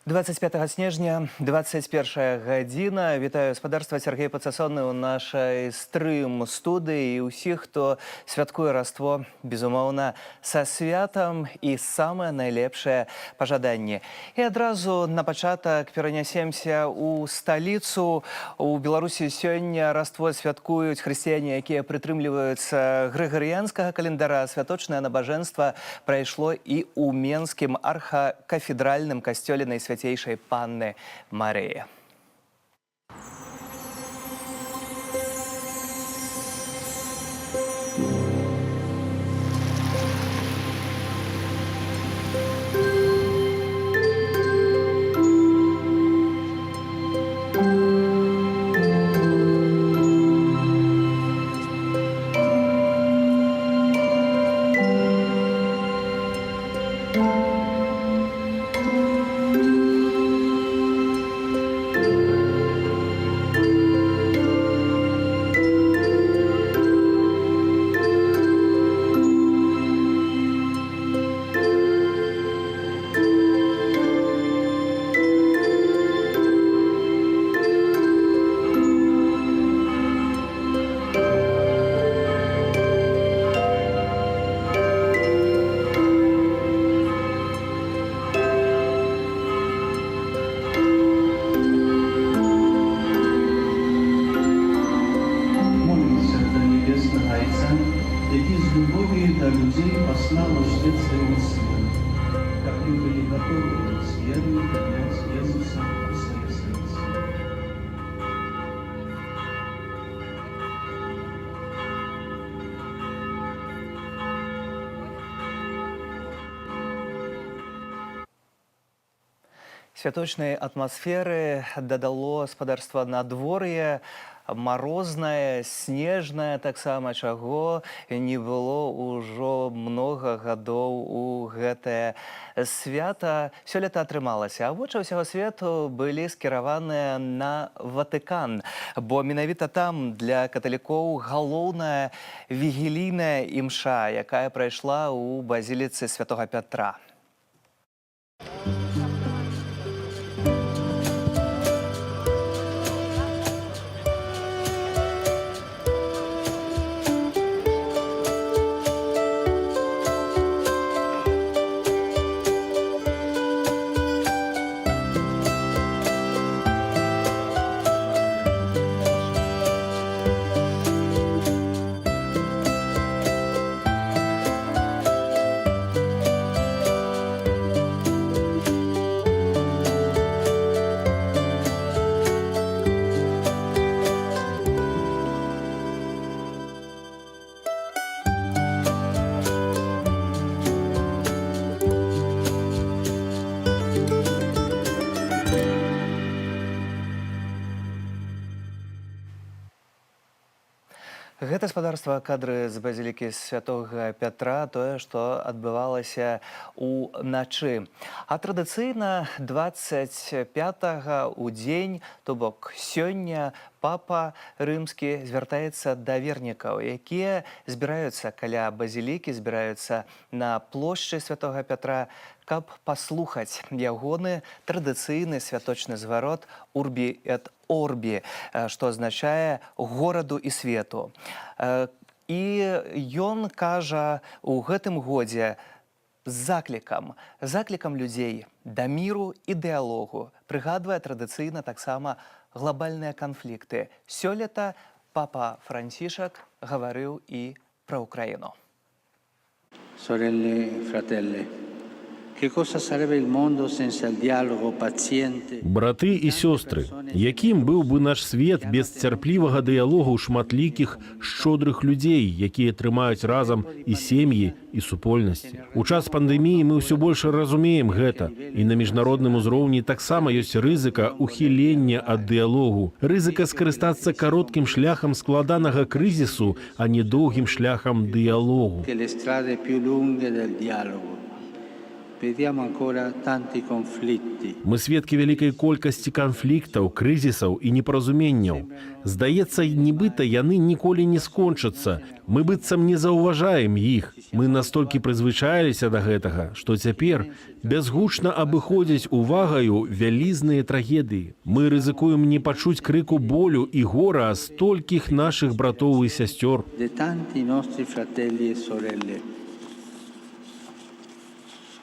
«25 снежня, 21 гадзіна. Вітаю гаспадарства, Сергей Пацасоны ў нашай стрым-студыі. І ўсіх, хто святкуе Раство, безумоўна, са святам і самае найлепшае пажаданне. І адразу на пачатак перанясемся ў сталіцу. У Беларусі сёння Раство святкуюць хрысціяне, якія прытрымліваюцца грыгарыянскага календара. Святочнае набажэнства прайшло і ў Менскім архакафедральным касцёле Найсвяцейшай Панны Марыі. Який з любов'ю до людей послал ждет своего Сына, как мы были готовы с верой принять Иисуса в свое сердце. Святочнай атмасферы дадало гаспадарства надвор'е, марознае, снежнае таксама, чаго не было ўжо многа гадоў у гэтае свята. Сёлета атрымалася, а вочы ўсяго свету былі скіраваныя на Ватыкан, бо менавіта там для каталікоў галоўная вігілійная імша, якая прайшла ў базіліцы Святога Пятра. Гэта гаспадарства кадры з базілікі Святога Пятра, тое, што адбывалася ўначы. А традыцыйна 25-го ў дзень, то бок сёння, папа рымскі звяртаецца да вернікаў, якія збіраюцца каля базілікі, збіраюцца на плошчы Святога Пятра, каб паслухаць ягоны традыцыйны святочны зварот «Урбі эт Орбі», што азначае «гораду і свету». І ён кажа у гэтым годзе заклікам людзей да міру і дыялогу, прыгадвае традыцыйна таксама глобальныя канфлікты. Сёлета папа Францішак гаварыў і пра Украіну. Sorelle, fratelli. Браты і сёстры, якім быў бы наш свет без цярплівага дыялогу шматлікіх шчодрых людзей, якія трымаюць разам і сем'і, і супольнасці. У час пандэміі мы ўсё больш разумеем гэта, і на міжнародным узроўні таксама ёсць рызыка ухілення ад дыялогу, рызыка скарыстацца кароткім шляхам складанага крызісу, а не доўгім шляхам дыялогу. Vediamo ancora tanti conflitti. Мы сведкі вялікай колькасці канфліктаў, крызісаў і непаразуменняў. Здаецца, нібыта яны ніколі не скончацца. Мы быццам не заўважаем іх. Мы настолькі прызвычаіліся да гэтага, што цяпер бязгучна абыходзяць увагаю вялізныя трагедыі. Мы рызыкуем не пачуць крыку болю і гора столькіх нашых братоў і сясцёр. Di tanti nostri fratelli e sorelle.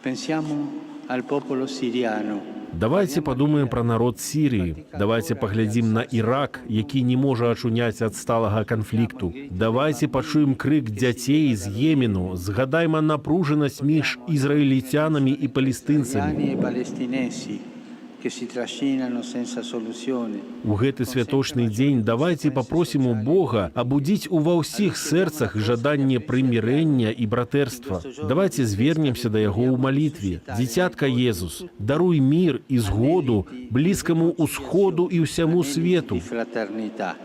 Pensiamo al popolo siriano. Давайте подумаем про народ Сирии. Давайте поглядим на Ирак, які не можа ачуняць ад сталага канфлікту. Давайте пачуем крык дзяцей з Йемену. Згадайма напружанасць між ізраільцянамі і палестынцамі. Iraniani e palestinesi che si trascinano senza soluzione. У гэты святочны дзень давайте попросім у Бога абудзіць ува ўсіх сэрцах жаданне прымірэння і братэрства. Давайте звернемся да яго ў малітве. Дзіцятка Езус, даруй мір і згоду блізкаму ўсходу і ўсяму свету. Di fraternità.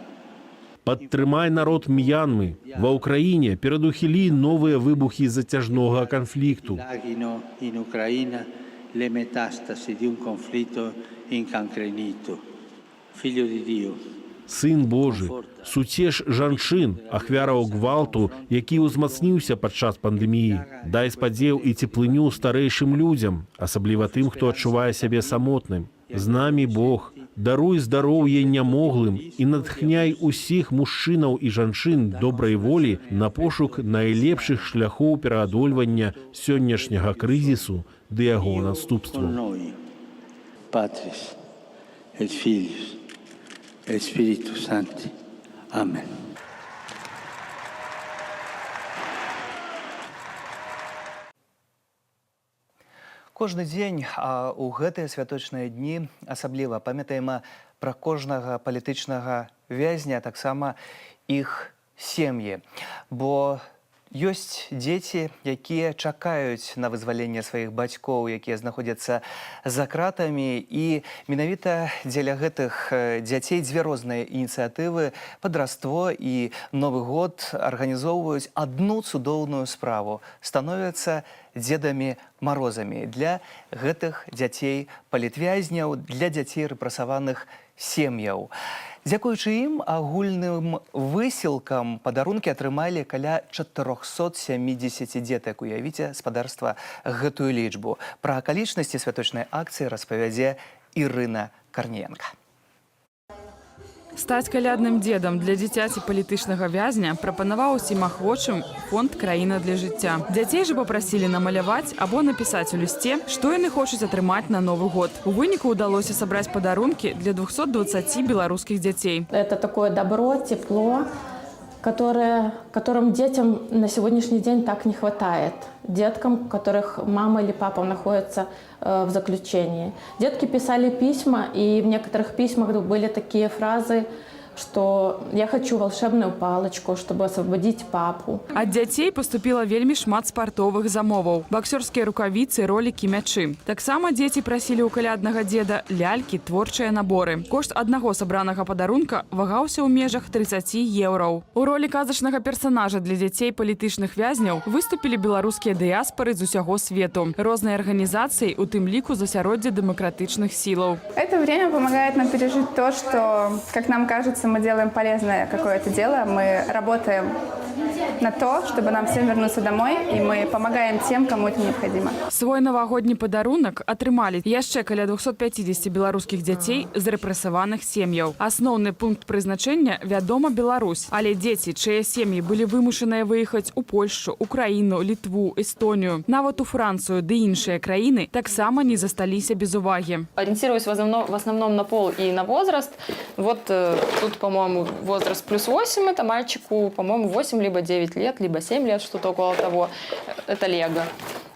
Падтрымай народ М'янмы. Ва ўкраіне перадухілі новыя выбухі зацяжнога канфлікту. Laghino in Ucraina le metastasi di un conflitto incancrenito. Figlio di Dio. Сын Божы, суцеш жанчын, ахвяраў гвалту, які ўзмацніўся падчас пандэміі. Дай спадзеў і цеплыню старэйшым людзям, асабліва тым, хто адчувае сябе самотным. З намі Бог, даруй здароўе нямоглым і натхняй усіх мужчынаў і жанчын добрай волі на пошук найлепшых шляхоў пераадольвання сённяшняга крызісу ды яго наступству. Con noi, Patris, et Filius, et Spiritus Sancti. Amen. Кожны дзень, а ў гэтыя святочныя дні асабліва памятаем пра кожнага палітычнага вязня, таксама іх сем'і. Бо ёсць дзеці, якія чакаюць на вызваленне сваіх бацькоў, якія знаходзяцца за кратамі. І менавіта дзеля гэтых дзяцей дзве розныя ініцыятывы, падраство і Новы год арганізоўваюць адну цудоўную справу. Становяцца Дзедамі Марозамі для гэтых дзяцей палітвязняў, для дзяцей рэпрэсаваных сем'яў. Дзякуючы ім агульным высілкам падарункі атрымалі каля 470 дзетак. Уявіце, спадарства, гэтую лічбу. Пра акалічнасці святочнай акцыі распавядзе Ірына Карніенка. Стаць калядным дзедам для дзіцяці палітычнага вязня прапанаваў усім ахвочым фонд «Краіна для жыцця». Дзяцей жа папрасілі намаляваць або напісаць у лісце, што яны хочуць атрымаць на Новы год. У выніку ўдалося сабраць падарункі для 220 беларускіх дзяцей. Это такое добро, тепло, которым детям на сегодняшний день так не хватает. Деткам, у которых мама или папа находятся в заключении. Детки писали письма, и в некоторых письмах были такие фразы, что я хочу волшебную палочку, чтобы освободить папу. Ад дзяцей поступила вельмі шмат спартовых замоваў. Боксерскія рукавіцы, ролікі, мячы. Таксама дзеці прасілі ў каляднага дзеда лялькі, творчыя наборы. Кошт аднаго сабранага падарунка вагаўся ў межах 30 еўраў. У ролі казачнага персонажа для дзяцей палітычных вязняў выступілі беларускія дыяспоры з усяго свету. Розныя арганізацыі, у тым ліку засяроддзе дэмакратычных сілаў. Это время помогает нам пережить то, что, как нам кажется, мы делаем полезное какое-то дело. Мы работаем на то, чтобы нам всем вернуться домой, и мы помогаем тем, кому это необходимо. Свой навагодні падарунак атрымалі яшчэ каля 250 беларускіх дзяцей з рэпрэсаваных сем'яў. Асноўны пункт прызначэння, вядома, Беларусь. Але дзеці, чые сем'і былі вымушаныя выехаць у Польшу, Украіну, Літву, Эстонію, нават у Францыю ды іншыя краіны, таксама не засталіся без увагі. Ориентируюсь в основном на пол и на возраст. Вот тут, по-моему, возраст +8, это мальчику, по-моему, 8 либо 9 лет, либо 7 лет, что-то около того. Это Лего.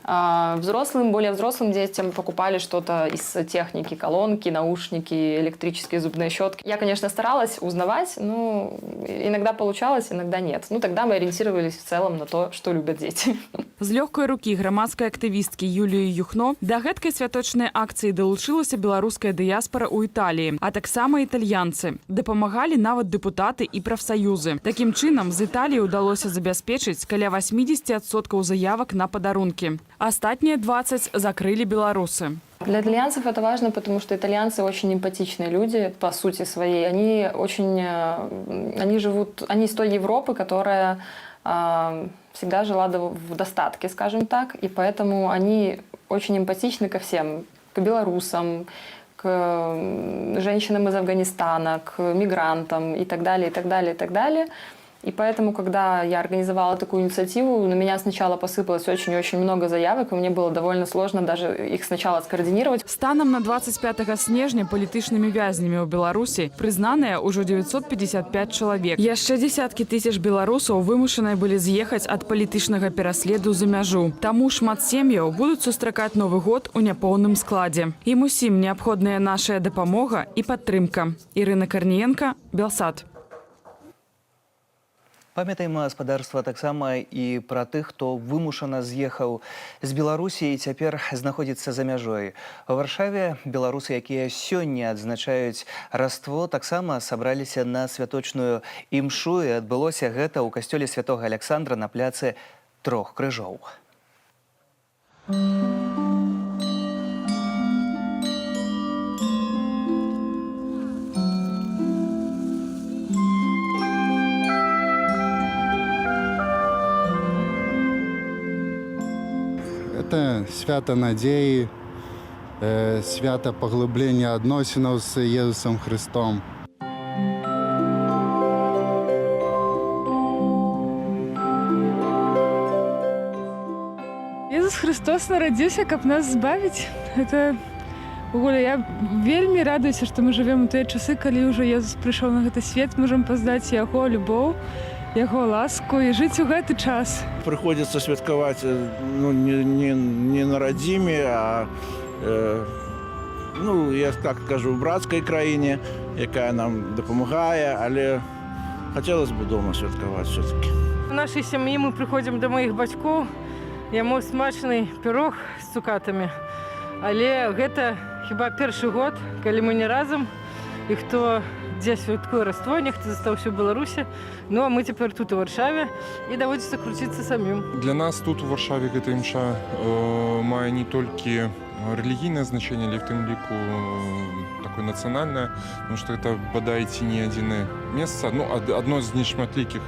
А взрослым, более взрослым детям покупали что-то из техники, колонки, наушники, электрические зубные щетки. Я, конечно, старалась узнавать, но иногда получалось, иногда нет. Ну, тогда мы ориентировались в целом на то, что любят дети. З лёгкай рукі грамадскай актывісткі Юліі Юхно да гэткай святочнай акцыі далучылася беларуская дыяспара ў Італіі, а таксама італьянцы. Дапамагалі нават дэпутаты і прафсаюзы. Такім чынам, з Італіі ўдалося забяспечыць каля 80% заявак на падарункі. Астатнія 20 закрылі беларусы. Для итальянцев это важно, потому что итальянцы очень эмпатичные люди по сути своей. Они живут, они из той Европы, которая всегда жила в достатке, скажем так, и поэтому они очень эмпатичны ко всем, к белорусам, к женщинам из Афганистана, к мигрантам и так далее, и так далее, и так далее. И поэтому, когда я организовала такую инициативу, на меня сначала посыпалось очень-очень много заявок, и мне было довольно сложно даже их сначала скоординировать. Станом на 25 снежня палітычнымі вязнямі ў Беларусі прызнаныя ўжо 955 чалавек. Яшчэ дзесяткі тысяч беларусаў вымушаныя былі з'ехаць ад палітычнага пераследу за мяжу. Таму шмат сем'яў будуць сустракаць Новы год у няпоўным складзе. Ім усім неабходная наша дапамога і падтрымка. Ірына Карніенка, Белсат. Памятаем гаспадарства таксама і пра тых, хто вымушана з'ехаў з Беларусі і цяпер знаходзіцца за мяжой. У Варшаве беларусы, якія сёння адзначаюць Раство, таксама сабраліся на святочную імшу, і адбылося гэта ў касцёле святога Аляксандра на пляцы Трох крыжоў. Это свято надеи, свято поглубления адносінаў з Єсусом Христом. Ісус Христос нарадзіўся, каб нас збавіць. Это я вельмі радуюся, што мы жывем у тыя часы, калі ўжо Jesús прыйшоў на гэты свет, можам пазнаць яго любоў, яго ласку і жыць у гэты час. Приходится святкаваць не на радзіме, а я так кажу, в братскай краіне, якая нам дапамагае, але хотелось бы дома святкаваць все-таки. У нашай сям'і мы прыходзім да маіх бацькоў, яму смачны пірог з цукатамі. Але гэта хіба першы год, калі мы не разам, і хто дзе святкуе Раство, нехто застаўся ў Беларусі. Ну а мы цяпер тут у Варшаве і даводзіцца круціцца самім. Для нас тут у Варшаве гэта імша мае не толькі рэлігійнае значэнне, але в тым ліку такое нацыянальнае, потому что это бадай ці не адзінае месца, адно з нешматлікіх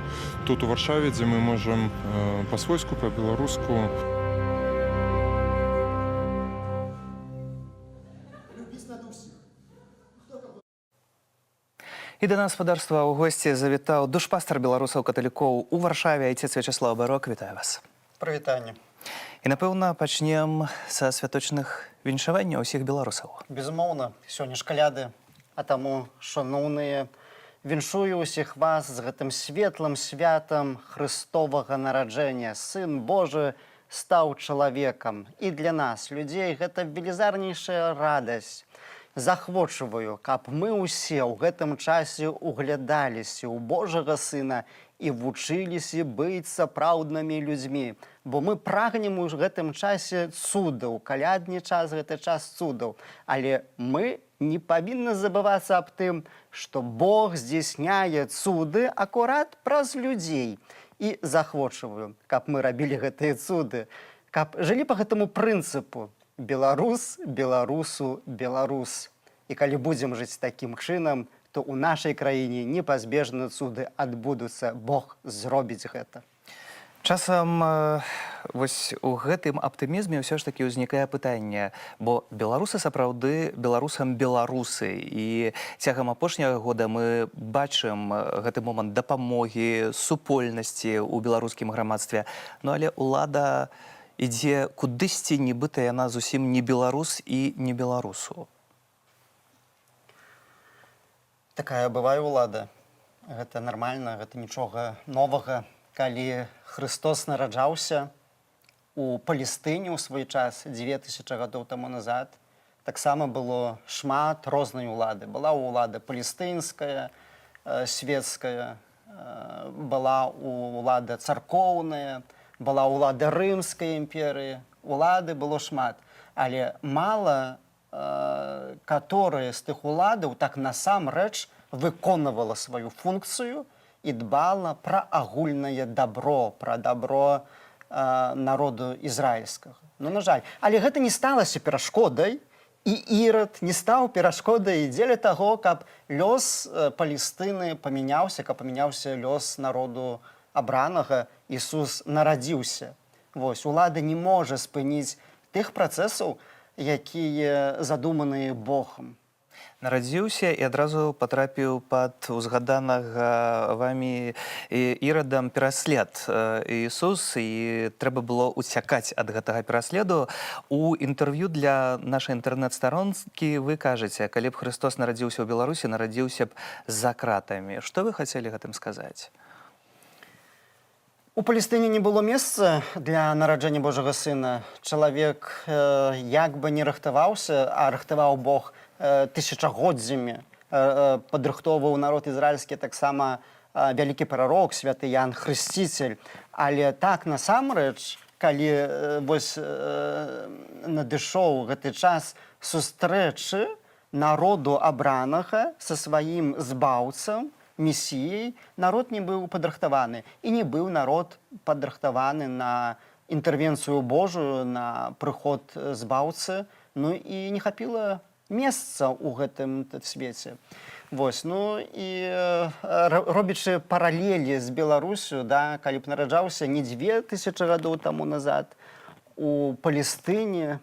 тут у Варшаве, дзе мы можам па-свойску, па-беларуску. І да нас гаспадарства ў госці завітаў душпастар беларусаў-каталікоў у Варшаве, айцец Вячеслав Барок. Вітаю вас. Прывітанне. І, напэўна, пачнем са святочных віншаванняў усіх беларусаў. Безумоўна, сёння ж каляды, а таму, шаноўныя, віншую ўсіх вас з гэтым светлым святам Христовага нараджэння. Сын Божы стаў чалавекам. І для нас, людзей, гэта велізарнейшая радасць. Захвочваю, каб мы ўсе ў гэтым часе углядаліся ў Божага Сына і вучыліся быць сапраўднымі людзьмі. Бо мы прагнем у гэтым часе цудаў, калядны час – гэта час цудаў. Але мы не павінны забывацца аб тым, што Бог здзяйсняе цуды акурат праз людзей. І захвочваю, каб мы рабілі гэтыя цуды, каб жылі па гэтаму прынцыпу. Беларус, беларусу, беларус. І калі будзем жыць такім чынам, то ў нашай краіне непазбежна цуды адбудуцца. Бог зробіць гэта. Часам вось у гэтым аптымізме ўсё ж такі ўзнікае пытанне, бо беларусы сапраўды беларусам беларусы. І цягам апошняга года мы бачым гэты момант дапамогі, супольнасці ў беларускім грамадстве. Ну але ўлада ідзе кудысьці, нібыта яна зусім не беларус і не беларусу. Такая бывае ўлада. Гэта нармальна, гэта нічога новага. Калі Христос нараджаўся у Палестыне ў свой час, 2000 гадоў таму назад, таксама было шмат рознай улады. Была ўлада палестынская, светская, была ўлада царкоўная, была ўлада Рымскай імперыі, улады было шмат. Але мала которая з тых уладаў так насамрэч выконвала сваю функцыю і дбала пра агульнае дабро, пра дабро народу ізраільскага. Ну, на жаль. Але гэта не сталася перашкодай, і Ірад не стаў перашкодай дзеля таго, каб лёс Палестыны памяняўся, каб памяняўся лёс народу абранага. Ісус нарадзіўся. Вось, улада не можа спыніць тых працэсаў, якія задуманыя Богам. Нарадзіўся і адразу патрапіў пад узгаданага вамі Ірадам пераслед Ісус, і трэба было уцякаць ад гэтага пераследу. У інтэрв'ю для нашай інтэрнэт-старонкі вы кажаце, калі б Христос нарадзіўся ў Беларусі, нарадзіўся б за кратамі. Што вы хацелі гэтым сказаць? У Палестыне не было месца для нараджэння Божага Сына. Чалавек як бы не рыхтаваўся, а рыхтаваў Бог тысячагоддзямі, падрыхтоўваў народ ізраільскі таксама вялікі прарок, святы Ян Хрысціцель. Але так, насамрэч, калі вось надышоў гэты час сустрэчы народу абранага са сваім збаўцам, месіяй, народ не быў падрыхтаваны. І не быў народ падрыхтаваны на інтэрвенцыю Божую, на прыход збаўцы, ну і не хапіла месца ў гэтым свеце. Вось, ну і робячы паралелі з Беларусю, да, калі б нараджаўся не 2000 гадоў таму назад у Палестыне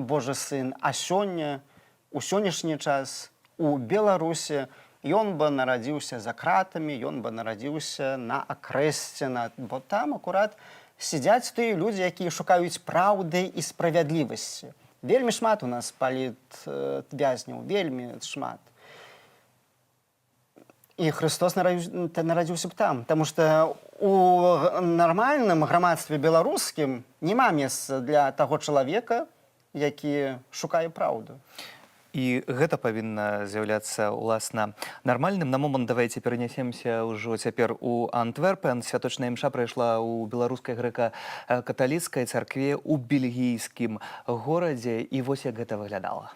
Божы Сын, а сёння, у сённяшні час у Беларусі ён бы нарадзіўся за кратамі, ён бы нарадзіўся на акрэсце, бо там акурат сядзяць тыя людзі, якія шукаюць праўды і справядлівасці. Вельмі шмат у нас палітвязняў, вельмі шмат. І Христос нарадзіўся б там, таму што у нармальным грамадстве беларускім няма месца для таго чалавека, які шукае праўду. І гэта павінна з'яўляцца, уласна, нармальным. На момант давайце перанясемся ўжо цяпер у Антверпен. Святочная імша прайшла ў беларускай грэка-каталіцкай царкве ў бельгійскім горадзе. І вось як гэта выглядала.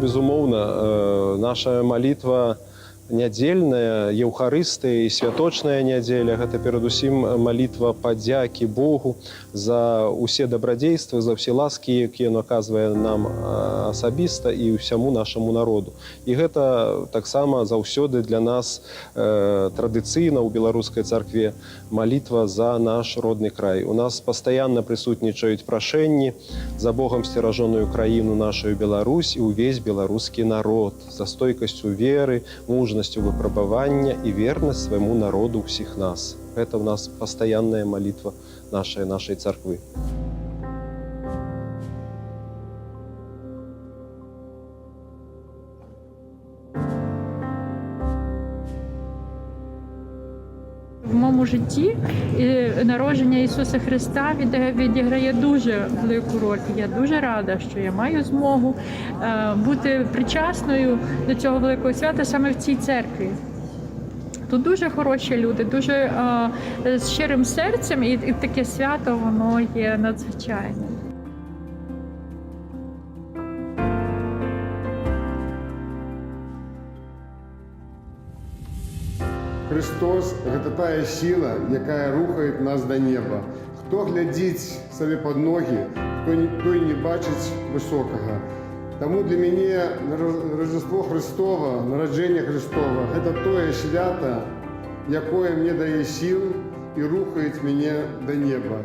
Безумоўна, наша малітва нядзельная, еўхарыстыя і святочная нядзеля. Гэта перадусім малітва падзякі Богу за ўсе дабрадзействы, за ўсе ласкі, якія ён аказвае нам асабіста і ўсяму нашаму народу. І гэта таксама заўсёды для нас традыцыйна ў беларускай царкве малітва за наш родны край. У нас пастаянна прысутнічаюць прашэнні за Богам сцеражоную краіну нашу Беларусь і ўвесь беларускі народ, за стойкасцю веры, мужнасцю выпрабавання і вернасць свайму народу ўсіх нас. Гэта ў нас пастаянная малітва нашай царквы. В моєму житті народження Ісуса Христа відіграє дуже велику роль. Я дуже рада, що я маю змогу бути причасною до цього великого свята саме в цій церкві. Тут дуже хороші люди, дуже з щирим серцем, і таке свято, воно є надзвичайним. Христос – гэта тая сіла, якая рухае нас да неба. Хто глядзіць сабе пад ногі, той не бачыць высокага. Таму для мяне Рождество Христова, нараджэнне Христова – гэта тое свята, якое мне дае сіл і рухае мяне да неба.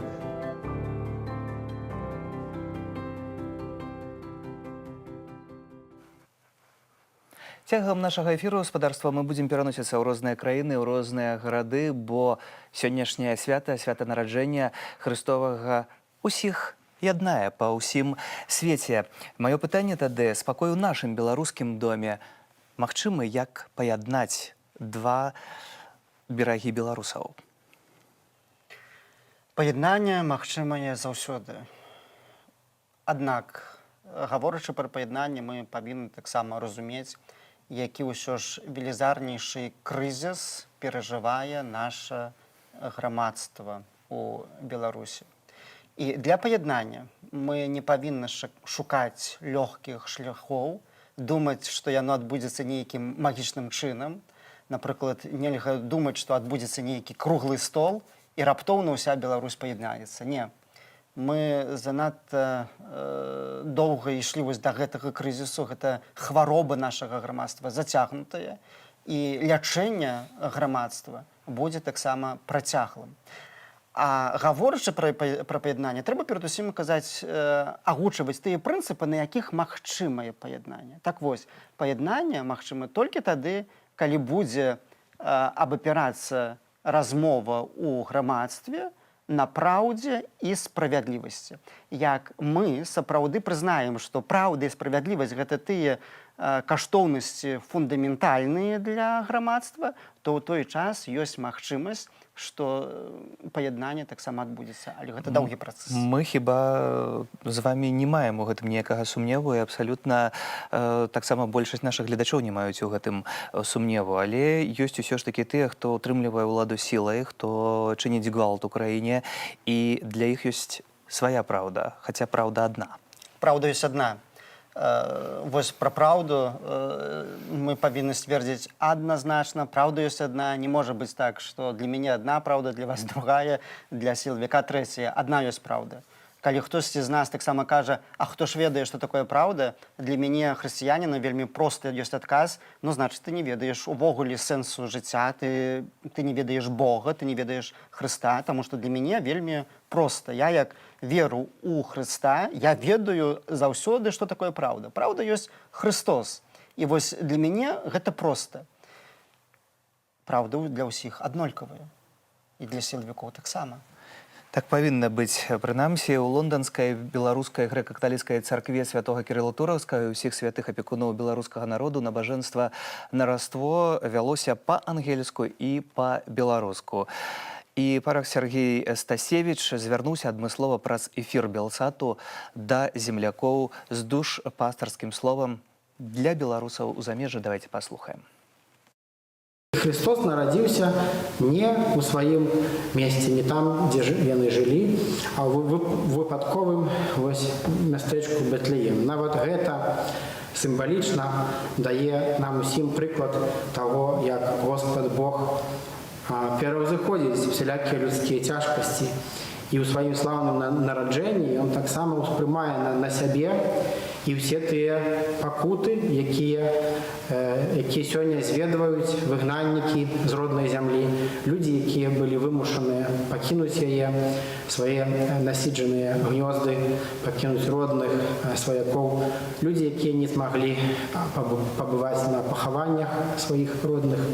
Цягам нашага эфіру гаспадарства мы будзем пераносіцца ў розныя краіны, ў розныя гарады, бо сённяшняе свята, свята нараджэння Христовага усіх яднае па ўсім свеце. Маё пытанне тады, спакой у нашым беларускім доме, магчыма, як паяднаць два берагі беларусаў? Паяднанне магчымае заўсёды. Аднак, гаворачы пра паяднанне, мы павінны таксама разумець які ўсё ж велізарнейшы крызіс перажывае наша грамадства у Беларусі. І для паяднання мы не павінны шукаць лёгкіх шляхоў, думаць, што яно адбудзецца нейкім магічным чынам. Напрыклад, нельга думаць, што адбудзецца нейкі круглы стол і раптоўна ўся Беларусь паяднаецца. Не. Мы занадта доўга ішлі вось да гэтага крызісу, гэта хвароба нашага грамадства зацягнутая, і лячэнне грамадства будзе таксама працяглым. А гаворачы пра паяднанне, трэба перадусім казаць, агучваць тыя прынцыпы, на якіх магчымае паяднанне. Так вось, паяднанне магчыма толькі тады, калі будзе абапірацца размова ў грамадстве на праўдзе і справядлівасці. Як мы сапраўды прызнаем, што праўда і справядлівасць гэта тыя каштоўнасці фундаментальныя для грамадства, то ў той час ёсць магчымасць, што паяднанне таксама адбудзецца. Але гэта доўгі працэс. Мы хіба з вамі не маем у гэтым ніякага сумневу, і абсалютна таксама большасць нашых гледачоў не маюць у гэтым сумневу. Але ёсць усё ж такі тыя, хто ўтрымлівае ўладу сілай, хто чыніць гвалт у краіне, і для іх ёсць свая праўда, хаця праўда адна. Праўда ёсць адна. Вось пра праўду мы павінны сцвердзіць адназначна. Праўда ёсць адна. Не можа быць так, што для мяне адна праўда, для вас другая, для сілавіка трэцяя. Адна ёсць праўда. Калі хтосьці з нас таксама кажа, а хто ж ведае, што такое праўда, для мяне, хрысціяніна, вельмі просты ёсць адказ. Ну, значыць, ты не ведаеш увогуле сэнсу жыцця, ты не ведаеш Бога, ты не ведаеш Хрыста, таму што для мяне вельмі проста. Я як веру ў Хрыста, я ведаю заўсёды, што такое праўда. Праўда ёсць Хрыстос. І вось для мяне гэта проста. Праўда для ўсіх аднолькавая. І для сілавікоў таксама. Так павінна быць. Прынамсі, у лонданскай беларускай грэка-каталіцкай царкве святога Кірыла Тураўскага і ўсіх святых апекуноў беларускага народу набажэнства на раство вялося па-ангельску і па-беларуску. І парах Сергей Стасевіч звярнуўся адмыслова праз эфір Белсату да землякоў з душ-пастарскім словам для беларусаў у замежжы. Давайте паслухаем. Христос народился не у своем месте, не там, где яны жылі, а в выпадковым мястэчку Бэтлеем. Нават гэта сімвалічна дае нам усім прыклад таго, як Господ Бог пераўзыходзіць всялякія людскія цяжкасці. І ў сваім слаўным нараджэнні ён таксама ўспрымае на сябе і ўсе тыя пакуты, якія сёння зведваюць выгнаннікі з роднай зямлі, людзі, якія былі вымушаныя пакінуць яе, свае насіджаныя гнёзды, пакінуць родных сваякоў, людзі, якія не змаглі пабываць на пахаваннях сваіх родных,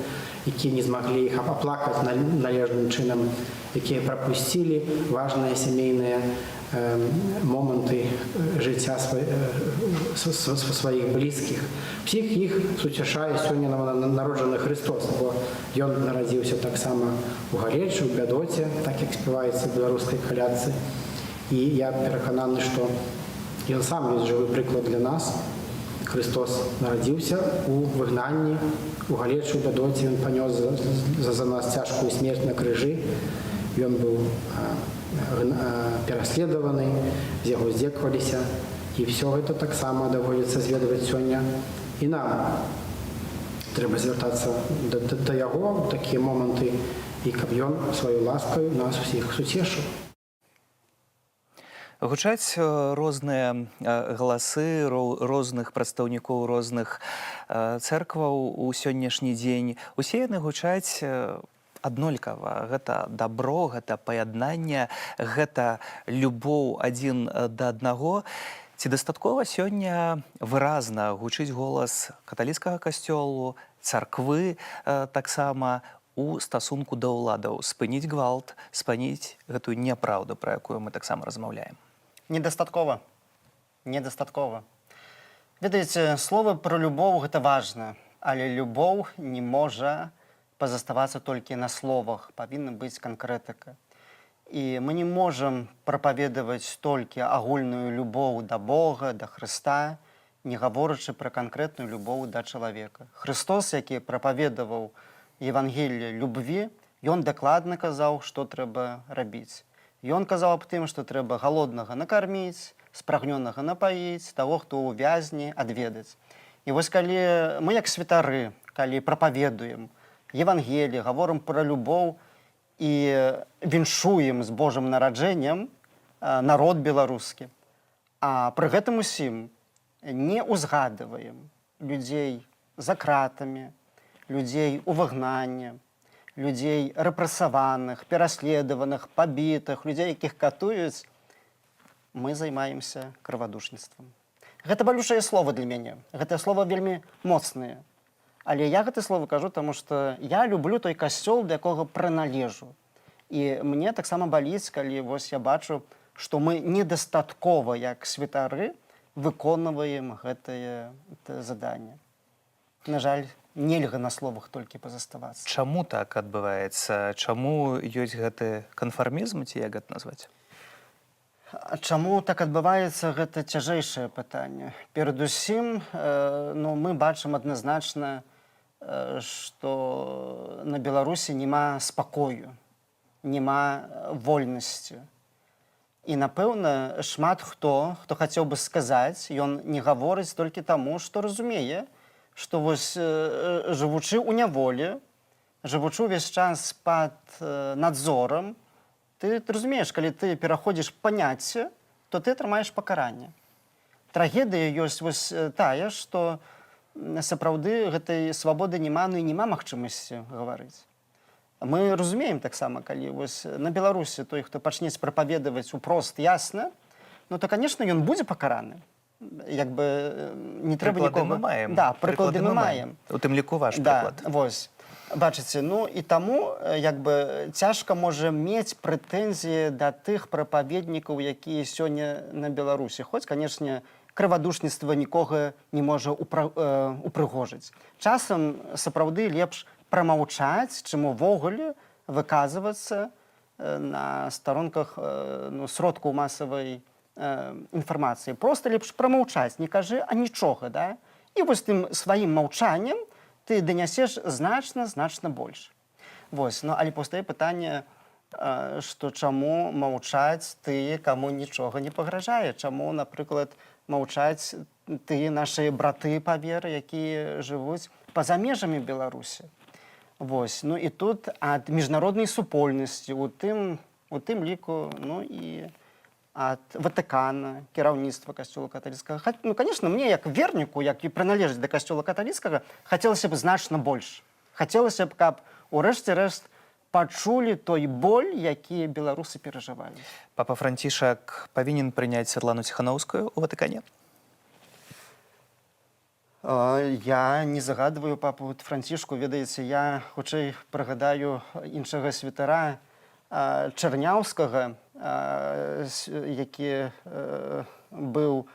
якія не змаглі іх аплакаць належным чынам, якія прапусцілі важныя сямейныя моманты жыцця сваіх блізкіх. Всіх іх суцяшае сёння народжаны Христос, бо ён нарадзіўся таксама у галечы, у бядоце, так як спяваецца ў беларускай калядцы. І я перакананы, што ён сам ёсць жывы прыклад для нас. Христос нарадзіўся у выгнанні, у галечы, у бядоце, ён панёс за нас цяжкую смерць на крыжы. Ён быў пераследаваны, з яго здзекаваліся. І ўсё гэта таксама даводзіцца зведаваць сёння і нам. Трэба звяртацца да яго ў такія моманты, і каб ён сваёй ласкаю нас усіх суцешыў. Гучаць розныя галасы розных прадстаўнікоў розных цэркваў у сённяшні дзень. Усе яны гучаць аднолькава. Гэта дабро, гэта паяднанне, гэта любоў адзін да аднаго. Ці дастаткова сёння выразна гучыць голас каталіцкага касцёлу, царквы таксама у стасунку да ўладаў, спыніць гвалт, спыніць гэтую няпраўду, пра якую мы таксама размаўляем? Недастаткова. Недастаткова. Ведаеце, словы пра любоў гэта важна, але любоў не можа пазаставацца толькі на словах, павінна быць канкрэтыка. І мы не можам прапаведаваць толькі агульную любоў да Бога, да Хрыста, не гаворачы пра канкрэтную любоў да чалавека. Христос, які прапаведаваў Евангелие любві, ён дакладна казаў, што трэба рабіць. Ён казаў аб тым, што трэба галоднага накарміць, спрагнёнага напаіць, таго, хто ў вязні, адведаць. І вось калі мы, як святары, калі прапаведуем Евангелие, гаворым пра любоў і віншуем з Божым нараджэннем народ беларускі, а пры гэтым усім не узгадываем людзей за кратамі, людзей у выгнанні, людзей рэпрэсаваных, пераследаваных, пабітых, людзей, якіх катуюць, мы займаемся крывадушніцтвам. Гэта балючае слова для мяне. Гэтае слова вельмі моцнае. Але я гэтае слова кажу, таму што я люблю той касцёл, да якога прыналежу. І мне таксама баліць, калі вось я бачу, што мы недастаткова, як святары, выконваем гэтае заданне. На жаль, нельга на словах толькі пазаставацца. Чаму так адбываецца? Чаму ёсць гэты канфармізм, ці як гэта назваць? Чаму так адбываецца, гэта цяжэйшае пытанне. Перадусім, мы бачым адназначна, што на Беларусі няма спакою, няма вольнасці. І, напэўна, шмат хто хацеў бы сказаць, ён не гаворыць толькі таму, што разумее, што вось жывучы ў няволі, жывучы ўвесь час пад надзорам, ты разумееш, калі ты пераходзіш паняцце, то ты атрымаеш пакаранне. Трагедыя ёсць вось тая, што сапраўды гэтай свабоды няма, ну і няма магчымасці гаварыць. Мы разумеем таксама, калі вось на Беларусі той, хто пачнець прапаведаваць упрост ясна, ну то, конечно, ён будзе пакараны. Як бы не трэба нікога... мы маем. Да, прыклады мы маем. У тым ліку ваш Да, прыклад. вось. Бачыце, ну і таму як бы цяжка можа мець прэтэнзіі да тых прапаведнікаў, якія сёння на Беларусі. Хоць, канешне, крывадушніцтва нікога не можа упрыгожыць. Часам сапраўды лепш прамаўчаць, чым увогуле выказвацца на старонках сродкаў масавай інфармацыі. Проста лепш прамаўчаць, не кажы, а нічога, да? І вось тым сваім маўчаннем ты данясеш значна больш. Вось, але пастае пытанне, што чаму маўчаць тыя, каму нічога не пагражае, чаму, напрыклад, маўчаць тыя нашы браты па веры, якія жывуць па-за межамі Беларусі. Вось, ну і тут ад міжнароднай супольнасці, у тым ліку, ну і ад Ватыкана, кіраўніцтва касцёла каталіцкага. Ну, конечно, мне, як верніку, як і прыналежыць да касцёла каталіцкага, хацелася б значна больш. Хацелася б, каб у рэшце-рэшт пачулі той боль, які беларусы перажываюць. Папа Францішак павінен прыняць Святлану Ціханаўскую ў Ватыкане? Я не загадваю папу Францішку, ведаеце, я хутчэй прыгадаю іншага святара Чарняўскага, які быў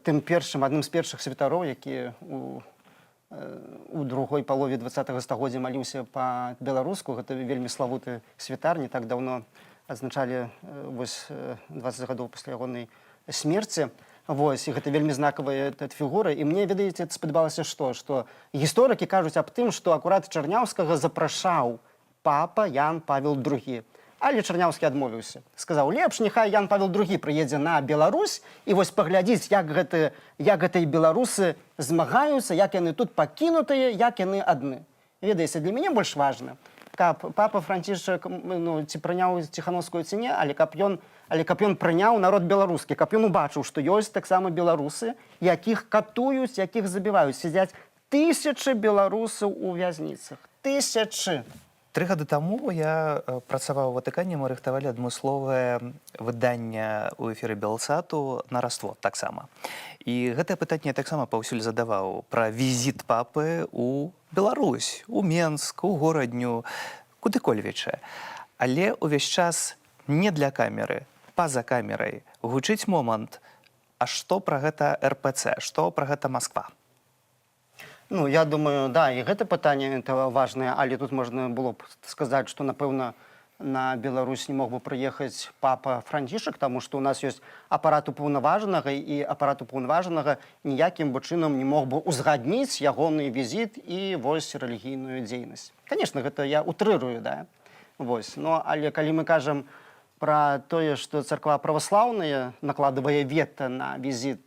тым адным з першых святароў, які у другой палове 20-го стагоддзя маліўся па-беларуску. Гэта вельмі славуты святар, не так даўно адзначалі 20 гадоў пасля ягонай смерці. Вось, і гэта вельмі знакавая фігура. І мне, ведаеце, спадабалася што гісторыкі кажуць аб тым, што акурат Чарняўскага запрашаў папа Ян Павел II. Але Чарняўскі адмовіўся. Сказаў, лепш няхай Ян Павел II прыедзе на Беларусь і вось паглядзіць, як гэтыя беларусы змагаюцца, як яны тут пакінутыя, як яны адны. Ведаеце, для мяне больш важна, каб папа Францішак ці прыняў Ціханаўскую ці не, але каб ён прыняў народ беларускі, каб ён убачыў, што ёсць таксама беларусы, якіх катуюць, якіх забіваюць. Сядзяць тысячы беларусаў у вязніцах. Тысячы. 3 гады таму я працаваў у Ватыкане, мы рыхтавалі адмысловае выданне ў эфіры Белсату на раствор таксама. І гэтае пытанне я таксама паўсюль задаваў пра візіт папы ў Беларусь, у Менск, у Горадню, куды-кольвіча. Але ўвесь час не для камеры, па-за камерай гучыць момант, а што пра гэта РПЦ, што пра гэта Масква? Ну, я думаю, да, і гэта пытанне важнае, але тут можна было б сказаць, што, напэўна, на Беларусь не мог бы приехать папа Францішак, потому что у нас есть аппарат упаўнаважанага, и аппарат упаўнаважанага ніякім бы чынам не мог бы узгадніць ягоны визит и вось рэлігійную дзейнасць. Конечно, гэта я утрырую, да? Вось. Но, але калі мы кажам про тое, што царква праваслаўная накладывае вето на визит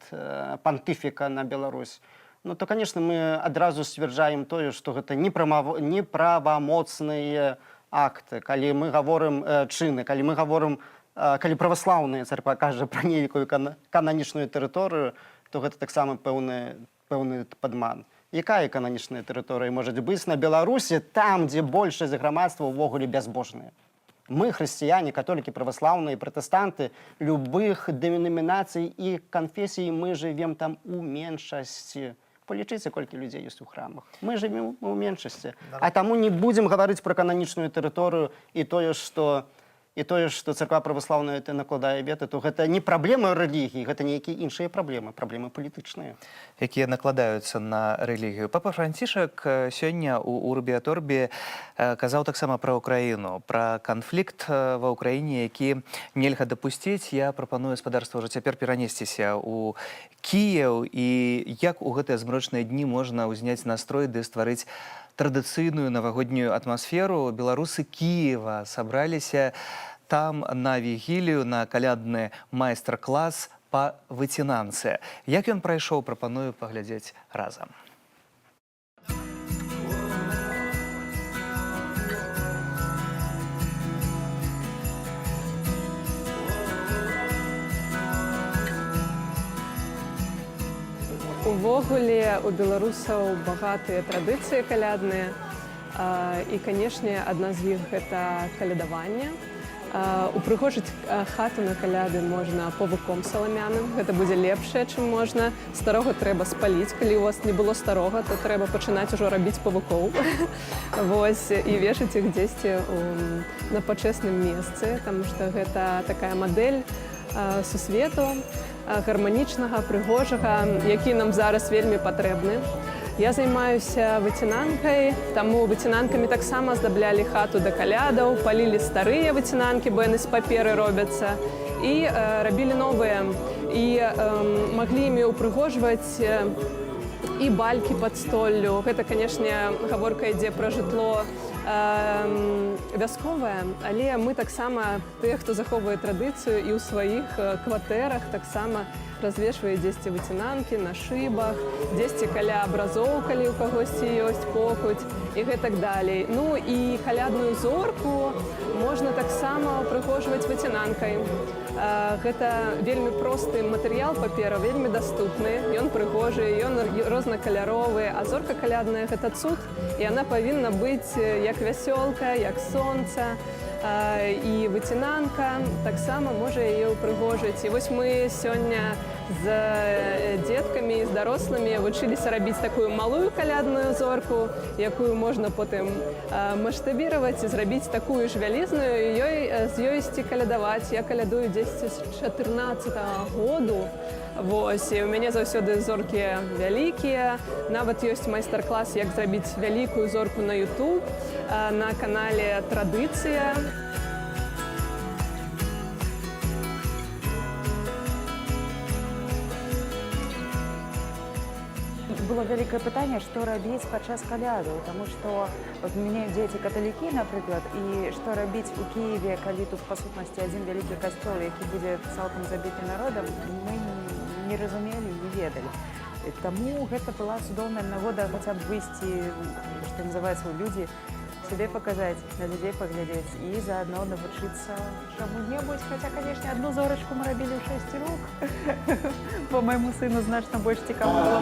пантыфіка на Беларусь, ну, то, конечно, мы адразу сцвярджаем тое, што гэта неправамоцныя акты. Калі мы гаворым чыны, калі мы гаворым, калі праваслаўная царква кажа пра нейкую кананічную тэрыторыю, то гэта таксама пэўны падман. Якая кананічная тэрыторыя можа быць на Беларусі, там, дзе большасць грамадства ўвогуле бязбожныя? Мы, хрысціяне, католікі, праваслаўныя, пратэстанты, любых деномінацый і канфесій, мы жывем там у меншасці. Полічыце, колькі людзей ёсць у храмах. Мы жывем у меншасці. А таму не будзем гаварыць пра кананічную тэрыторыю і тое, што царква праваслаўная накладае вета, то гэта не праблема рэлігіі, гэта нейкія іншыя праблемы палітычныя. Якія накладаюцца на рэлігію. Папа Францішак сёння ў Урбі Торбі казаў таксама пра Украіну, пра канфлікт ва Ўкраіне, які нельга дапусціць. Я прапаную спадарству ўжо цяпер перанесціся ў Кіеў і як у гэтыя змрочныя дні можна ўзняць настрой ды стварыць традыцыйную навагоднюю атмасферу. Беларусы Кіева сабраліся там на вігілію, на калядны майстар-клас па выцінанцы. Як ён прайшоў, прапаную паглядзець разам. Увогуле у беларусаў багатыя традыцыі калядныя. І, канешне, адна з іх гэта калядаванне. Упрыгожыць хату на каляды можна павуком саламяным. Гэта будзе лепшае, чым можна. Старога трэба спаліць. Калі у вас не было старога, то трэба пачынаць ужо рабіць павукоў. Вось, і вешаць іх дзесьці на пачэсным месцы, таму што гэта такая мадэль сусвету, гарманічнага, прыгожага, які нам зараз вельмі патрэбны. Я займаюся выцінанкай, таму выцінанкамі таксама здаблялі хату да калядаў, палілі старыя выцінанкі, бо яны з паперы робяцца, і рабілі новыя. І маглі імі ўпрыгожваць і балькі пад столлю. Гэта, канешне, гаворка ідзе пра жытло вясковае, але мы таксама, тыя, хто захоўвае традыцыю, і ў сваіх кватэрах таксама развешвае дзесьці выцінанкі на шыбах, дзесьці каля абразоў, калі ў кагосьці ёсць покуць і гэтак далей. Ну і калядную зорку можна таксама ўпрыгожваць выцінанкай. Гэта вельмі просты матэрыял, папера, вельмі даступны, ён прыгожы, ён рознакаляровы, а зорка калядная – гэта цуд, і яна павінна быць як вясёлка, як сонца. І выцінанка таксама можа яе ўпрыгожыць. І вось мы сёння з дзеткамі і з дарослымі вучыліся рабіць такую малую калядную зорку, якую можна потым маштабіраваць і зрабіць такую ж вялізную, і з ёй ісці калядаваць. Я калядую 2014 году. Вось, і ў мяне заўсёды зоркі вялікія. Нават ёсць майстар-клас, як зрабіць вялікую зорку на YouTube, на канале «Традыцыя». Было вялікае пытанне, што рабіць падчас калядаў, таму што у мяне дзеці каталікі, напрыклад, і што рабіць у Кіеве, калі тут па сутнасці адзін вялікі касцёл, які будзе цалкам забіты народам, мы не разумелі, не ведалі. Таму гэта была цудоўная нагода хаця б выйсці, што называецца, у людзі, сябе паказаць, на людзей паглядзець і заадно навучыцца чаму-небудзь. Хаця, канешне, одну зорачку мы рабілі ў 6 рук, бо майму сыну значна больш цікава было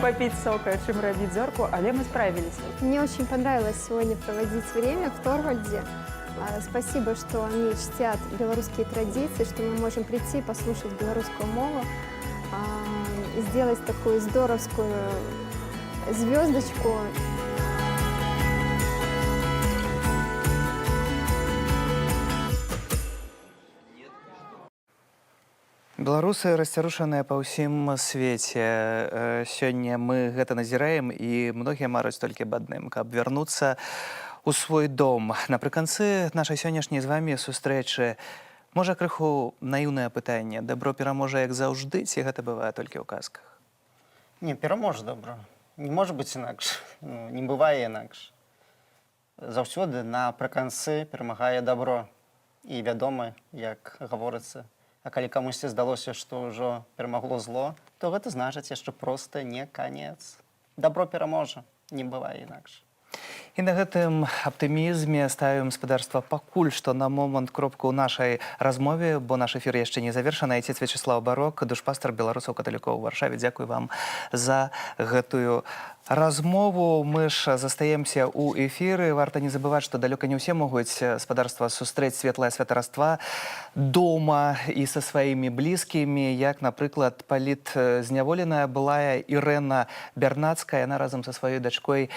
попіць сока, чым рабіць зорку, але мы справились. Мне очень понравилось сегодня проводить время в Торвальде. Спасибо, что они чтят белорусские традиции, что мы можем прийти, послушать белорусскую мову, сделать такую здоровскую звездочку. Беларусы расцярушаныя па ўсім свеце. Сёння мы гэта назіраем, і многія мараць толькі аб адным, каб вярнуцца у свой дом. Напрыканцы нашай сённяшняй з вамі сустрэчы можа крыху наіўнае пытанне. Дабро пераможа, як заўжды, ці гэта бывае толькі ў казках? Не, пераможа добро. Не можа быць інакш. Не бывае інакш. Заўсёды напрыканцы перамагае дабро. І вядома, як гаворыцца, а калі камусьці здалося, што ўжо перамагло зло, то гэта значыць яшчэ проста не канец. Дабро пераможа, не бывае інакш. І на гэтым аптымізме ставім спадарства пакуль што на момант кропку ў нашай размове, бо наш эфір яшчэ не завершаны. Айцец Вячеслаў Барок, душпастар беларусаў-каталікоў у Варшаве. Дзякуй вам за гэтую размову. Мы ж застаемся ў эфіры. Варта не забываць, што далёка не ўсе могуць спадарства сустрэць светлае святараства дома і са сваімі блізкімі, як, напрыклад, палітзняволеная былая Ірэна Бярнацкая. Яна разам са сваёй дачкой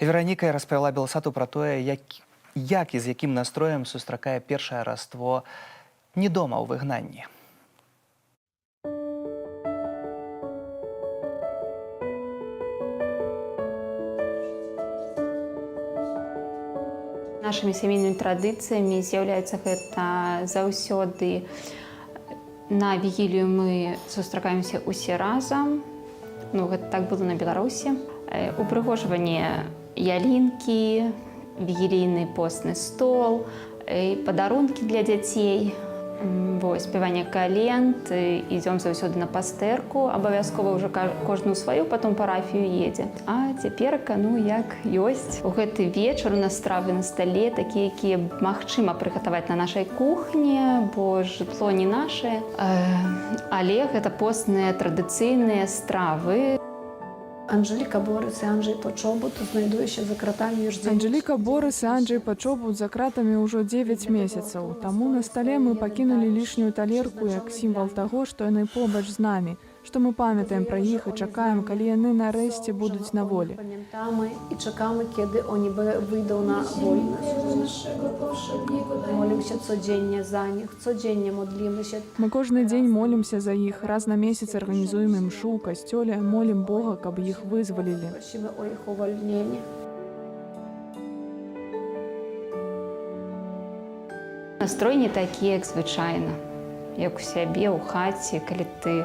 Веранікай распавяла Белсату пра тое, як і з якім настроем сустракае першае раство не дома ў выгнанні. Нашымі сямейнымі традыцыямі з'яўляецца гэта заўсёды на вігілію мы сустракаемся ўсе разам. Ну, гэта так было на Беларусі. Упрыгожванне ялінкі, вігілійны постны стол, падарункі для дзяцей, спяванне календ, ідзём заўсёды на пастэрку, абавязкова ўжо кожны ў сваю потом парафію едзе. А цяперака, ну, як ёсць. У гэты вечар у нас стравы на стале, такія, якія магчыма прыгатаваць на нашай кухні, бо жытло не нашае. Але гэта постныя традыцыйныя стравы. Анжеліка Борис і Анджей Почобут знайдуюся за кратамі już 9. Анжеліка Борис і Анджей Почобут за кратамі ўжо 9 месяцаў. Таму на стале мы пакінулі лішнюю талерку як сімвал таго, што яны побач з намі, што мы памятаем пра іх і чакаем, калі яны нарэшце будуць на волі. Пам'ятаємо і чекаємо, коли вони вийдуть на волю. Молимося щоденно за них, щоденно молимося. Мы кожны дзень молімся за іх, раз на месяц арганізуем імшу ў касцёле, молім Бога, каб іх вызвалілі. Просимо о їх увольненні. Настрой не такі, як звычайна, як у сябе, у хаце, калі ты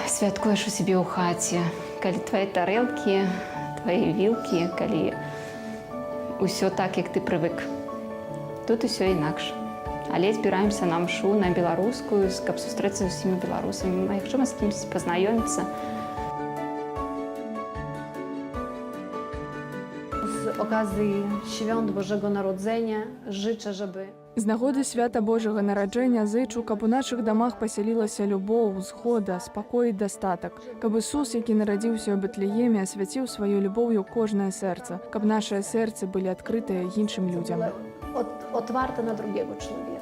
святкуеш у сябе ў хаце, калі твае тарэлкі, твае вілкі, калі ўсё так, як ты прывык. Тут усё інакш. Але збіраемся на мшу на беларускую, каб сустрэцца з усімі беларусамі, магчыма, з кімсьці пазнаёміцца. З оказії Świąt Bożego Narodzenia życzę, żeby З нагоды свята Божага нараджэння зычу, каб у нашых дамах пасялілася любоў, згода, спакой і дастатак. Каб Ісус, які нарадзіўся ў Бэтлееме, асвяціў сваёй любоўю кожнае сэрца, каб нашыя сэрцы былі адкрытыя іншым людзям. отварте на другого чоловіка.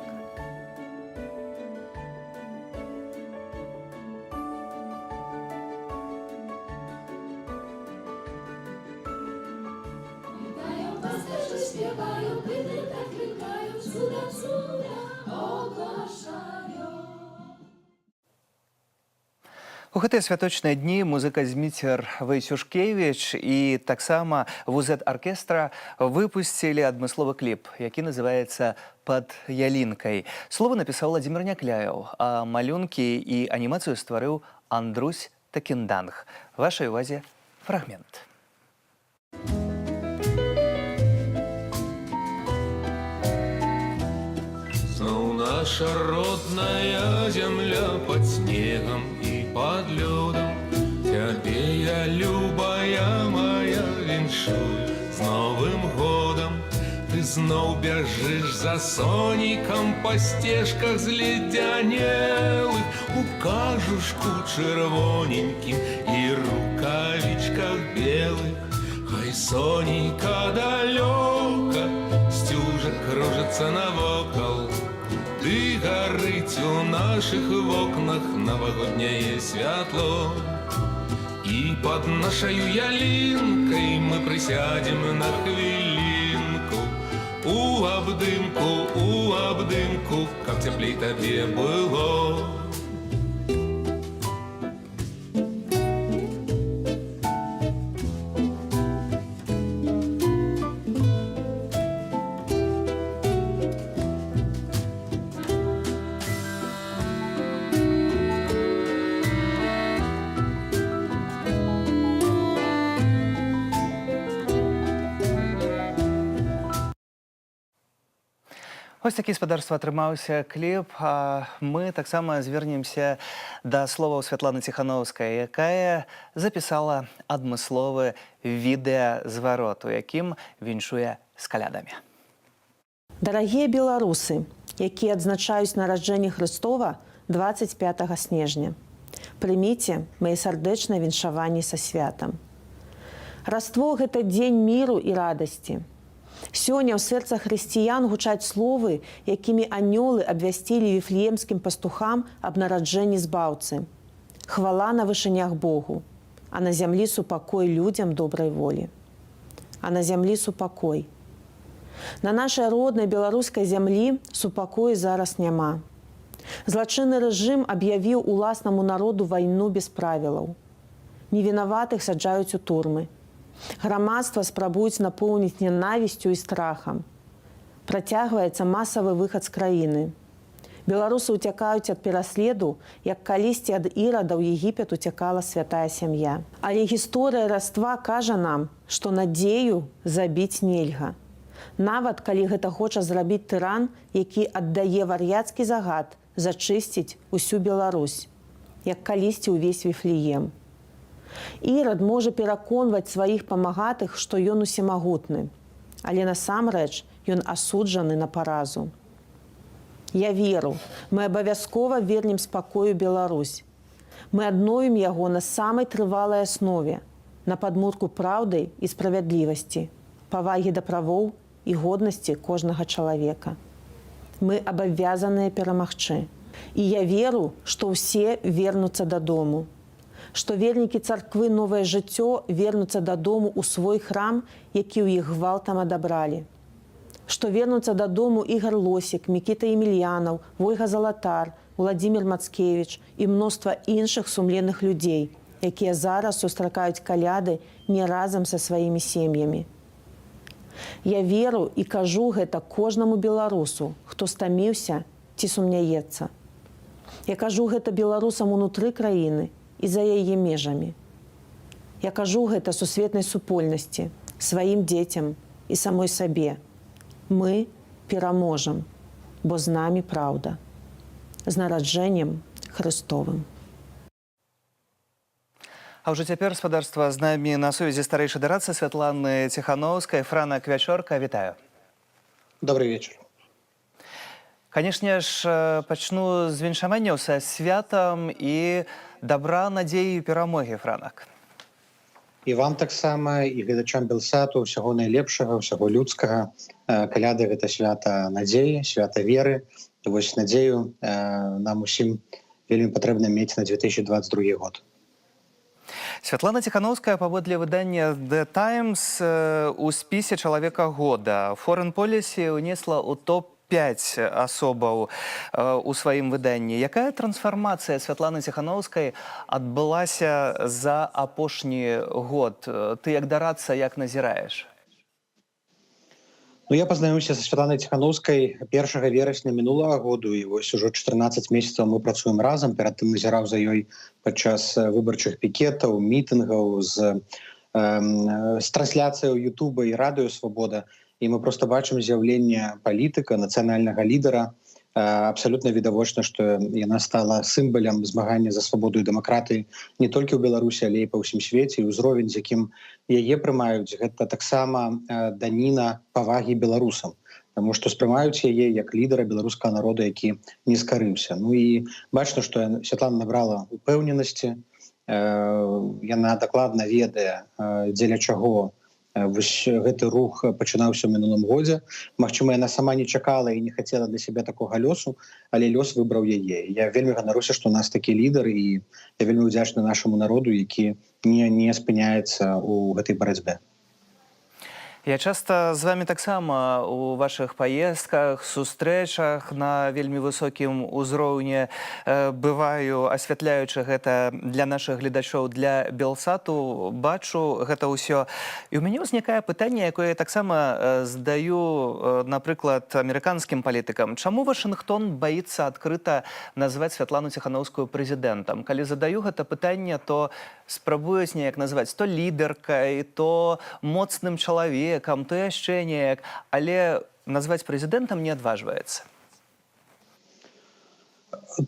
У гэтыя святочныя дні музыка Зміцер Вайсюшкевіч і таксама ВУЗ-аркестра выпусцілі адмысловы кліп, які называецца «Пад ялінкай». Слова напісаў Владзімір Някляеў, а малюнкі і анімацыю стварыў Андрусь Такінданг. Вашай увазе фрагмент. Зноў наша родная зямля пад снегам і под лёдом. Тебе я, любая моя, віншую з Новым годом. Ты зноў бяжыш за сонікам па сцежках зледзянелых, у кажушку чырвоненькім і рукавічках белых. Хай сонейка далёка, сцюжа кружыцца навокал. Ты гарыць у нашых вокнах навагодняе святло. І пад нашаю ялінкай мы прысядзем на хвілінку. У абдымку, каб цяплей табе было. Вось такі, спадарства, атрымаўся кліп. А мы таксама звернемся да словаў Святланы Ціхановскай, якая запісала адмысловы відэазварот, у якім віншуе з калядамі. Дарагія беларусы, якія адзначаюць нараджэнне Хрыстова 25 снежня, прыміце мае сардэчныя віншаванні са святам. Раство – гэта дзень міру і радасці. Сёння ў сэрцах хрысціян гучаць словы, якімі анёлы абвясцілі віфлеемскім пастухам аб нараджэнні збаўцы. Хвала на вышынях Богу, а на зямлі супакой людзям добрай волі. А на зямлі супакой. На нашай роднай беларускай зямлі супакою зараз няма. Злачынны рэжым аб'явіў уласнаму народу вайну без правілаў. Невінаватых саджаюць у турмы. Грамадства спрабуюць напоўніць нянавісцю і страхам. Працягваецца масавы выхад з краіны. Беларусы ўцякаюць ад пераследу, як калісьці ад Ірада ў Егіпет уцякала святая сям'я. Але гісторыя раства кажа нам, што надзею забіць нельга. Нават калі гэта хоча зрабіць тыран, які аддае вар'яцкі загад зачысціць усю Беларусь, як калісьці ўвесь Віфлеем. Ірад можа пераконваць сваіх памагатых, што ён усемагутны, але насамрэч ён асуджаны на паразу. Я веру, мы абавязкова вернем спакою Беларусь. Мы адновім яго на самай трывалай аснове, на падмурку праўдай і справядлівасці, павагі да правоў і годнасці кожнага чалавека. Мы абавязаныя перамагчы. І я веру, што ўсе вернуцца дадому. Што вернікі царквы «Новае жыццё» вернуцца дадому ў свой храм, які ў іх гвалтам адабралі. Што вернуцца дадому Ігар Лосік, Мікіта Емельянаў, Вольга Залатар, Уладзімір Мацкевіч і мноства іншых сумленных людзей, якія зараз сустракаюць каляды не разам са сваімі сем'ямі. Я веру і кажу гэта кожнаму беларусу, хто стаміўся ці сумняецца. Я кажу гэта беларусам унутры краіны і за яе межамі. Я кажу гэта сусветнай супольнасці, сваім дзецям і самой сабе. Мы пераможам, бо з намі праўда. З нараджэннем Хрыстовым. А ўжо цяпер, спадарства, з намі на сувязі старэйшай дарадцы Святланы Ціхановскай, Франа Квячорка. Вітаю. Добрый вечер. Канешне ж, пачну з віншаванняў са святам і добра, надзеі і перамогі, Франак. І вам таксама, і гледачам Белсату ўсяго найлепшага, ўсяго людскага. Каляды – гэта свята надзеі, свята веры. Вось надзею нам усім вельмі патрэбна мець на 2022 год. Святлана Ціхановская, паводле выдання The Times, у спісе чалавека года Foreign Policy унесла ў топ-5 асобаў у сваім выданні. Якая трансфармацыя Святланы Ціхановскай адбылася за апошні год? Ты як дарадца, як назіраеш? Ну, я пазнаёміўся са Святланай Ціхановскай 1 верасня мінулага году, і вось ужо 14 месяцаў мы працуем разам. Перад тым назіраў за ёй падчас выбарчых пікетаў, мітынгаў, з трансляцыяў Ютуба і радыё Свабода. І мы проста бачым з'яўленне палітыка, нацыянальнага лідара. Абсалютна відавочна, што яна стала сімвалам змагання за свабоду і дэмакратыі не толькі ў Беларусі, але і па ўсім свеце. І ўзровень, з якім яе прымаюць, гэта таксама даніна павагі беларусам, таму што спрымаюць яе як лідара беларускага народа, які не скарыўся. Ну і бачна, што Святлана набрала упэўненасці, яна дакладна ведае, дзеля чаго вось гэты рух пачынаўся ў мінулым годзе. Магчыма, яна сама не чакала і не хацела для сябе такога лёсу, але лёс выбраў яе. Я вельмі ганаруся, што у нас такі лідар, і я вельмі ўдзячны нашаму народу, які не спыняецца ў гэтай барацьбе. Я часта з вами таксама у вашых паездках, сустрэчах на вельмі высокім узроўні бываю, асвятляючы гэта для нашых гледачоў, для Белсату, бачу гэта ўсё. І ў мяне ўзнікае пытанне, якое я таксама задаю, напрыклад, амерыканскім палітыкам. Чаму Вашынгтон баіцца адкрыта назваць Святлану Ціхановскую прэзідэнтам? Калі задаю гэта пытанне, то спрабуюць неяк назваць то лідаркай, то моцным чалавекам, то яшчэ неяк. Але назваць прэзідэнтам не адважваецца?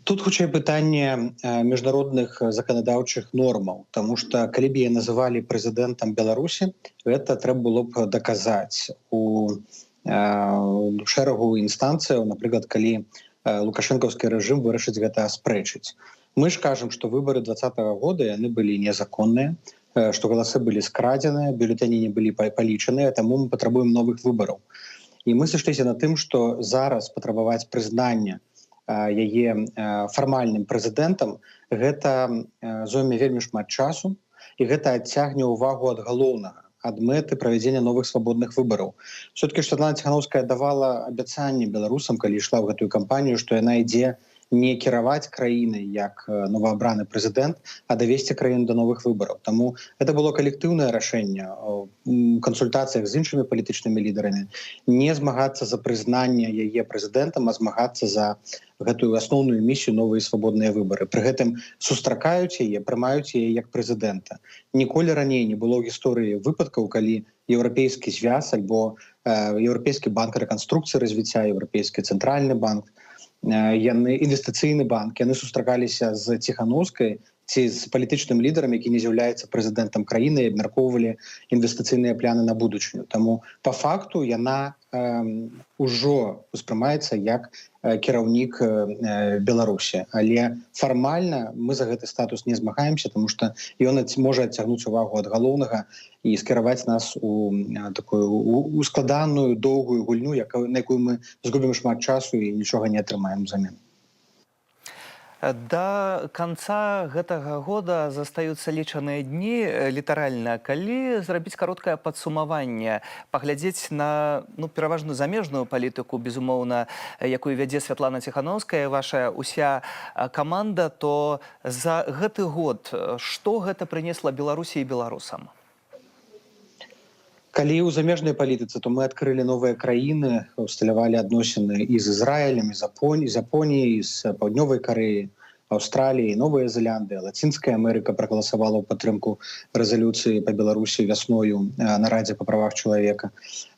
Тут хутчэй пытанне міжнародных заканадаўчых нормаў, таму што калі б яе называлі прэзідэнтам Беларусі, гэта трэба было б даказаць у шэрагу інстанцыяў, напрыклад, калі лукашэнкаўскі рэжым вырашыць гэта аспрэчыць. Мы ж кажам, што выбары 2020 года яны былі незаконныя, што галасы былі скрадзеныя, бюлетэні не былі палічаныя, таму мы патрабуем новых выбараў. І мы сышліся на тым, што зараз патрабаваць прызнання яе фармальным прэзідэнтам, гэта зойме вельмі шмат часу, і гэта адцягне ўвагу ад галоўнага, ад мэты правядзення новых свабодных выбараў. Все-таки Святлана Ціхановская давала абяцанне беларусам, калі ішла ў гэтую кампанію, што яна ідзе не кіраваць краінай як новаабраны прэзідэнт, а давесці краіну да новых выбараў. Таму гэта было калектыўнае рашэнне у кансультацыях з іншымі палітычнымі лідарамі не змагацца за прызнанне яе прэзідэнтам, а змагацца за гэтую асноўную місію новыя свабодныя выбары. Пры гэтым сустракаюць яе, прымаюць яе як прэзідэнта. Ніколі раней не было ў гісторыі выпадкаў, калі еўрапейскі звяз альбо еўрапейскі банк рэканструкцыі развіцця, еўрапейскі цэнтральны банк, інвестыцыйны банк, яны сустракаліся з Ціхановскай ці з палітычным лідарам, які не з'яўляецца прэзідэнтам краіны, і абмяркоўвалі інвестыцыйныя пляны на будучыню. Таму па факту яна ўжо успрымаецца як кіраўнік Беларусі. Але фармальна мы за гэты статус не змагаемся, таму што ён можа адцягнуць увагу ад галоўнага і скіраваць нас у такую складаную, доўгую гульню, на якую мы згубім шмат часу і нічога не атрымаем взамен. Да канца гэтага года застаюцца лічаныя дні, літаральна. Калі зрабіць кароткае падсумаванне, паглядзець на пераважна замежную палітыку, безумоўна, якую вядзе Святлана Ціхановская, ваша ўся каманда, то за гэты год што гэта прынесла Беларусі і беларусам? Калі ў замежнай палітыцы, то мы адкрылі новыя краіны, усталявалі адносіны і з Ізраілем, і з Японіяй, і з Паўднёвай Карэі, Аўстраліі, Новая Зеландыя, Лацінская Амерыка прагаласавала ў падтрымку рэзалюцыі па Беларусі вясною на Радзе па правах чалавека.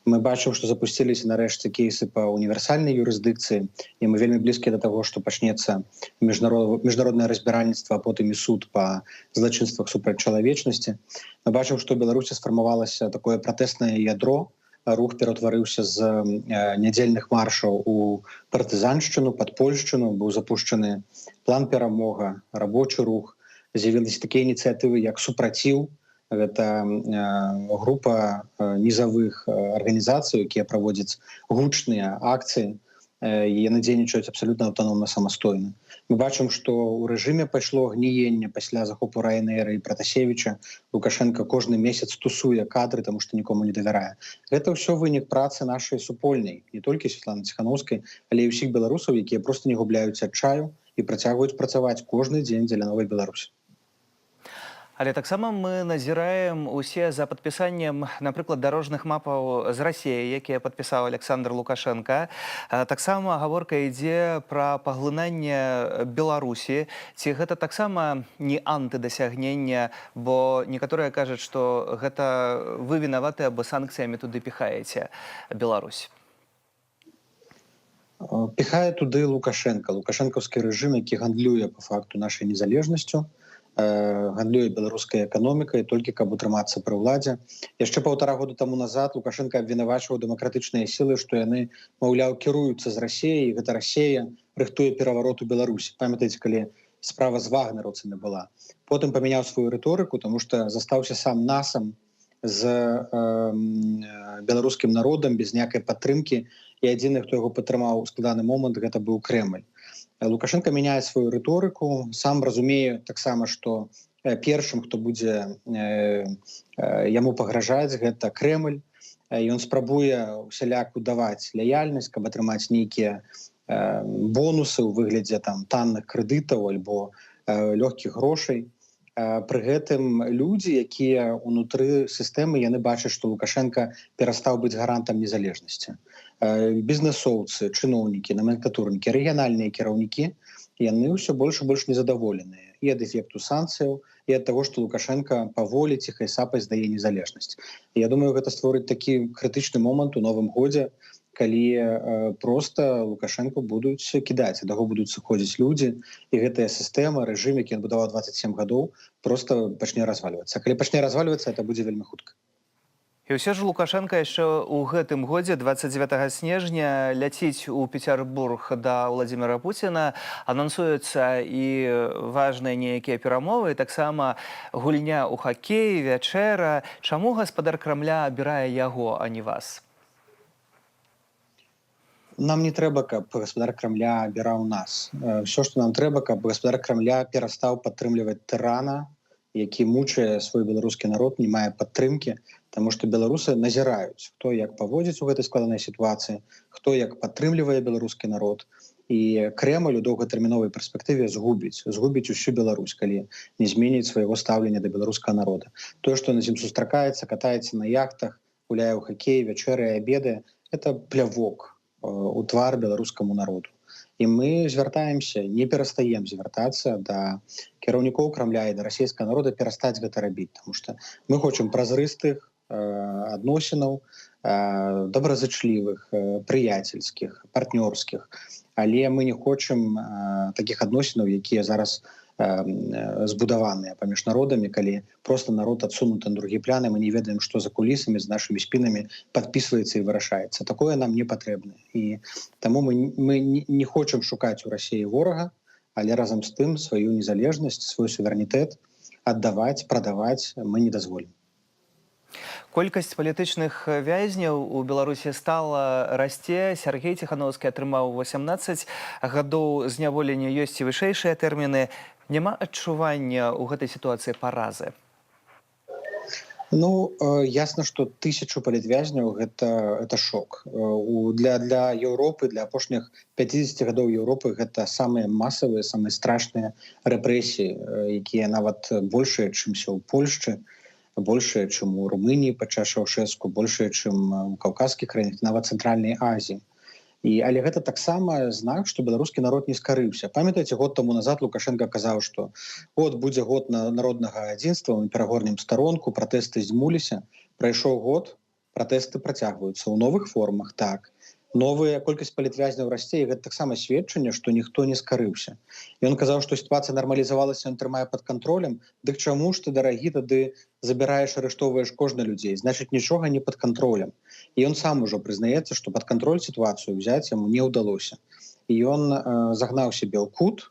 Мы бачым, што запусціліся нарэшце кейсы па універсальнай юрысдыкцыі, і мы вельмі блізкія да таго, што пачнецца міжнароднае разбіральніцтва, а потым і суд па злачынствах супраць чалавечнасці. Мы бачым, што ў Беларусі сфармавалася такое пратэснае ядро, рух ператварыўся з нядзельных маршаў у партызаншчыну, падпольшчыну, быў запушчаны план перамога, рабочы рух, з'явіліся такія ініцыятывы, як супраціў. Гэта група нізавых арганізацый, якія праводзяць гучныя акцыі, і яны дзейнічаюць абсалютна аўтаномна самастойна. Мы бачым, што ў рэжыме пайшло гніенне пасля захопу Райнэйра і Пратасевіча. Лукашенко кожны месяц тусуе кадры, таму што нікому не давярае. Гэта ўсё вынік працы нашай супольнай, не толькі Святланы Ціхановскай, але і ўсіх беларусаў, якія проста не губляюць адчаю і працягваюць працаваць кожны дзень дзеля новай Беларусі. Але таксама мы назіраем усе за падпісаннем, напрыклад, дарожных мапаў з Расіі, якія падпісаў Александр Лукашенко. Таксама гаворка ідзе пра паглынанне Беларусі. Ці гэта таксама не антыдасягнення, бо некаторыя кажуць, што гэта вы вінаваты, або санкцыямі туды піхаеце Беларусь? Піхае туды Лукашенко. Лукашэнкаўскі рэжым, які гандлюе па факту нашай незалежнасцю, гандлюе беларускай эканомікай толькі каб утрымацца пры ўладзе. Яшчэ 1,5 года таму назад Лукашенко абвінавачваў дэмакратычныя сілы, што яны, маўляў, кіруюцца з Расіяй, і гэта Расія рыхтуе пераварот у Беларусі. Памятаеце, калі справа з вагнераўцамі была. Потым памяняў сваю рыторыку, таму што застаўся сам насам з беларускім народам без ніякай падтрымкі, і адзіны, хто яго падтрымаў у складаны момант, гэта быў Крэмль. Лукашенко мяняе сваю рыторыку, сам разумее таксама, што першым, хто будзе яму пагражаць, гэта Крэмль. Ён спрабуе усяляк даваць лаяльнасць, каб атрымаць нейкія бонусы ў выглядзе танных крэдытаў альбо лёгкіх грошай. Пры гэтым людзі, якія ўнутры сістэмы, яны бачаць, што Лукашенко перастаў быць гарантам незалежнасці. Бізнесоўцы, чыноўнікі, наменклатурнікі, рэгіянальныя кіраўнікі, яны ўсё больш і больш незадаволеныя і ад эфекту санкцыяў, і ад таго, што Лукашенко паволі ціхай сапай здае незалежнасць. Я думаю, гэта створыць такі крытычны момант у новым годзе, калі просто Лукашенко будуць кідаць, ад яго будуць сыходзіць людзі, і гэтая сістэма, рэжым, які ён будаваў 27 гадоў, просто пачне развальвацца. Калі пачне развальвацца, это будзе вельмі хутка. І ўсё ж Лукашенко яшчэ ў гэтым годзе 29 снежня ляціць у Петербург да Владимира Путіна, анансуюцца і важныя нейкія перамовы, таксама гульня ў хакей, вячэра. Чаму гаспадар Крамля абірае яго, а не вас? Нам не трэба, каб гаспадар Крамля абіраў нас. Ўсё, што нам трэба, каб гаспадар Крамля перастаў падтрымліваць тырана, які мучае свой беларускі народ, не мае падтрымкі, таму што беларусы назіраюць, хто як паводзіць у гэтай складанай сітуацыі, хто як падтрымлівае беларускі народ. І Крэмль у доўгатэрміновай перспектыве згубіць усю Беларусь, калі не зменіць свайго стаўлення да беларускага народа. Тое, што на ім сустракаецца, катаецца на яхтах, гуляе ў хакей, вячэры і абеды, это плявок у твар беларускаму народу. І мы звяртаемся, не перастаем звяртацца да кіраўнікоў Крамля і да расійскага народа перастаць гэта рабіць, таму што мы хочам празрыстых адносінаў, добразычлівых, прыяцельскіх, партнёрскіх, але мы не хочам такіх адносінаў, якія зараз збудаваныя паміж народамі, калі просто народ адсунуты на другі план, і мы не ведаем, што за кулісамі, з нашымі спінамі падпісваецца і вырашаецца. Такое нам не патрэбна. І таму мы не хочам шукаць у Расіі ворага, але разам з тым сваю незалежнасць, свой суверэнітэт аддаваць, прадаваць мы не дазволім. Колькасць палітычных вязняў у Беларусі стала расце. Сергей Ціхановскі атрымаў 18 гадоў зняволення, ёсць і вышэйшыя тэрміны. Няма адчування ў гэтай сітуацыі паразы? Ну, ясна, што 1000 палітвязняў гэта шок. Для Еўропы, для апошніх 50 гадоў Еўропы гэта самыя масавыя, самыя страшныя рэпрэсіі, якія нават большыя, чымся ў Польшчы, большая, чым у Румыніі падчас Чаўшэску, большая, чым у каўказскіх краінах, нават Цэнтральнай Азіі. Але гэта таксама знак, што беларускі народ не скарыўся. Памятаеце, год таму назад Лукашенко казаў, што будзе год народнага адзінства, мы перагорнем старонку, пратэсты здзьмуліся. Прайшоў год, пратэсты працягваюцца ў новых формах, так. Новая колькасць палітвязняў расце, і гэта таксама сведчанне, што ніхто не скарыўся. Ён казаў, што сітуацыя нармалізавалася, ён трымае пад кантролем. Дык чаму ж ты, дарагі, тады забіраеш, арыштоўваеш кожны людзей? Значыць, нічога не пад кантролем. І ён сам ужо прызнаецца, што пад кантроль сітуацыю ўзяць яму не ўдалося. І ён загнаў сябе ў кут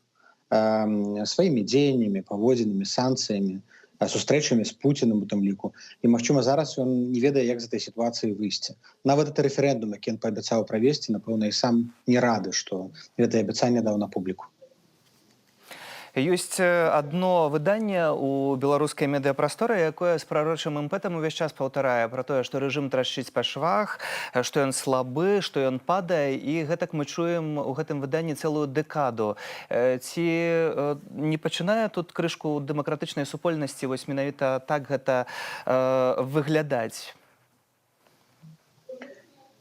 сваімі дзеяннямі, паводзінамі, санкцыямі, сустрэчамі з Пуцінам у тым ліку. І, магчыма, зараз ён не ведае, як з гэтай сітуацыі выйсці. Нават гэты рэферэндум, які ён паабяцаў правесці, напэўна, і сам не рады, што гэтае абяцанне даў на публіку. Ёсць адно выданне ў беларускай медыяпрасторы, якое з прарочым імпэтам увесь час паўтарае пра тое, што рэжым трашчыць па швах, што ён слабы, што ён падае, і гэтак мы чуем у гэтым выданні цэлую дэкаду. Ці не пачынае тут крышку дэмакратычнай супольнасці вось менавіта так гэта выглядаць?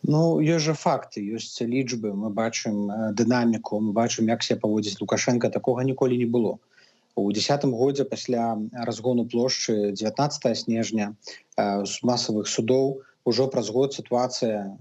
Ну, ёсць жа факты, ёсць лічбы, мы бачым дынаміку, мы бачым, як себе паводзіць Лукашенко, такога ніколі не было. У 10-м годзе пасля разгону плошчы 19 снежня з масавых судоў ужо праз год сітуацыя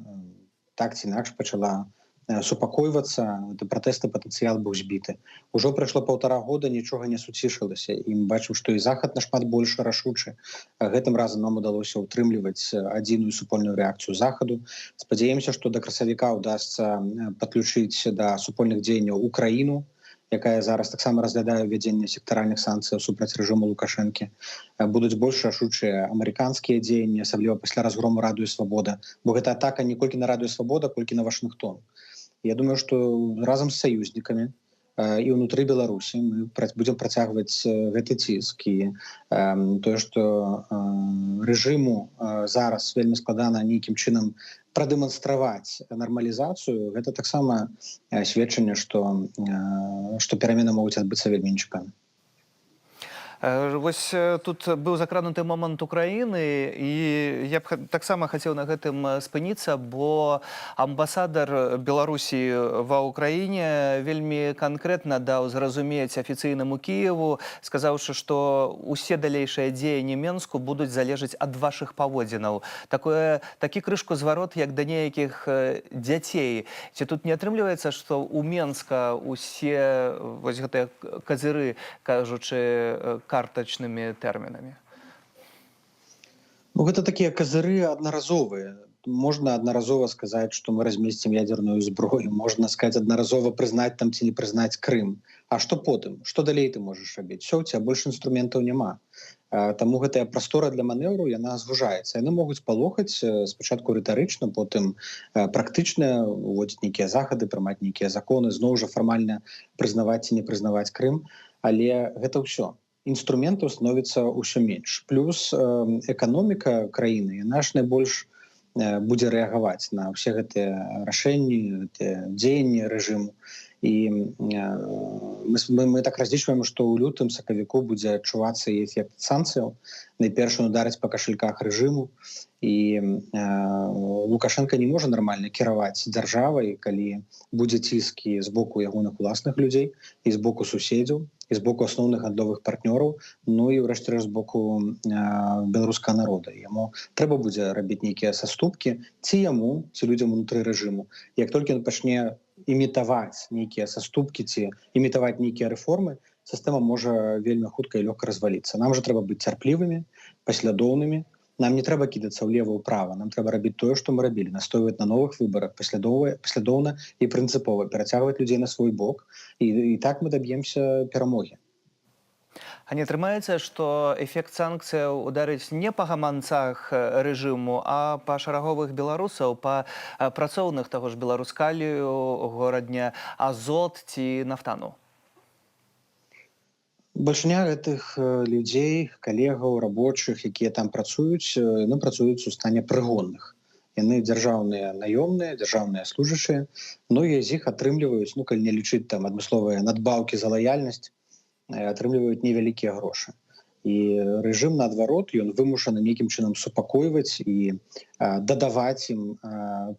так ці інакш пачала супакойвацца, пратэсты патэнцыял быў збіты. Ужо прайшло 1,5 года, нічога не суцішылася, і мы бачым, што і захад нашмат больш рашучы. Гэтым разам нам удалося ўтрымліваць адзіную супольную рэакцыю захаду. Спадзяемся, што да красавіка ўдасца падключыць да супольных дзеянняў Украіну, якая зараз таксама разглядае ўвядзенне сектаральных санкцыяў супраць рэжыму Лукашэнкі. Будуць больш рашучыя амерыканскія дзеянні, асабліва пасля разгрому Радыё Свабода, бо гэта атака не колькі на Радыё Свабода, колькі на Вашынгтон. Я думаю, што разам з саюзнікамі і ўнутры Беларусі мы будзем працягваць гэты ціск. І тое, што рэжыму зараз вельмі складана нейкім чынам прадэманстраваць нармалізацыю, гэта таксама сведчанне, што перамены могуць адбыцца вельмі нечакана. Вось тут быў закрануты момант Украіны, і я б таксама хацеў на гэтым спыніцца, бо амбасадар Беларусі ва ўкраіне вельмі канкрэтна даў зразумець афіцыйнаму Кіеву, сказаўшы, што усе далейшыя дзеянні Менску будуць залежаць ад вашых паводзінаў. Такі крышку зварот, як да нейкіх дзяцей. Ці тут не атрымліваецца, што ў Менска усе вось гэтыя казыры, кажучы картачнымі тэрмінамі? Ну, гэта такія казыры аднаразовыя. Можна аднаразова сказаць, што мы размесцім ядерную зброю. Можна сказаць аднаразова прызнаць там ці не прызнаць Крым. А што потым? Што далей ты можаш рабіць? Всё, у цябе больш інструментаў няма. Таму гэтая прастора для манеўру, яна звужаецца. Яны могуць палохаць спачатку рытарычна, потым практычна уводзіць нейкія захады, прымаць нейкія законы, зноў жа фармальна прызнаваць ці не прызнаваць Крым. Але гэта ўсё. Інструментаў становіцца ўсё менш. Плюс эканоміка краіны, яна ж найбольш будзе рэагаваць на ўсе гэтыя рашэнні, гэтыя дзеянні рэжыму. І мы так разлічваем, што ў лютым сакавіку будзе адчувацца і эфект санкцыяў. Найперш ударыць па кашальках рэжыму. І Лукашенко не можа нармальна кіраваць дзяржавай, калі будзе ціск і з боку ягоных уласных людзей, і з боку суседзяў, і з боку асноўных гандлёвых партнёраў, ну і ўрэшце з боку беларускага народа. Яму трэба будзе рабіць нейкія саступкі, ці яму, ці людзям унутры рэжыму. Як толькі ён пачне імітаваць нейкія саступкі ці імітаваць нейкія рэформы, сістэма можа вельмі хутка і лёгка разваліцца. Нам жа трэба быць цярплівымі, паслядоўнымі. Нам не трэба кідацца ўлева ўправа. Нам трэба рабіць тое, што мы рабілі, настойваць на новых выбарах паслядоўна і прынцыпова, перацягваць людзей на свой бок. І так мы даб'емся перамогі. А не атрымаецца, што эфект санкцыяў ударыць не па гаманцах рэжыму, а па шараговых беларусаў, па працоўных таго ж Беларускалію, горадня Азот ці Нафтану? Бальшыня гэтых людзей, калегаў, рабочых, якія там працуюць, яны працуюць у стане прыгонных. Яны дзяржаўныя наёмныя, дзяржаўныя служачыя. Многія з іх атрымліваюць, ну, калі не лічыць там адмысловыя надбаўкі за лаяльнасць, атрымліваюць невялікія грошы. І рэжым, наадварот, ён вымушаны нейкім чынам супакойваць і дадаваць ім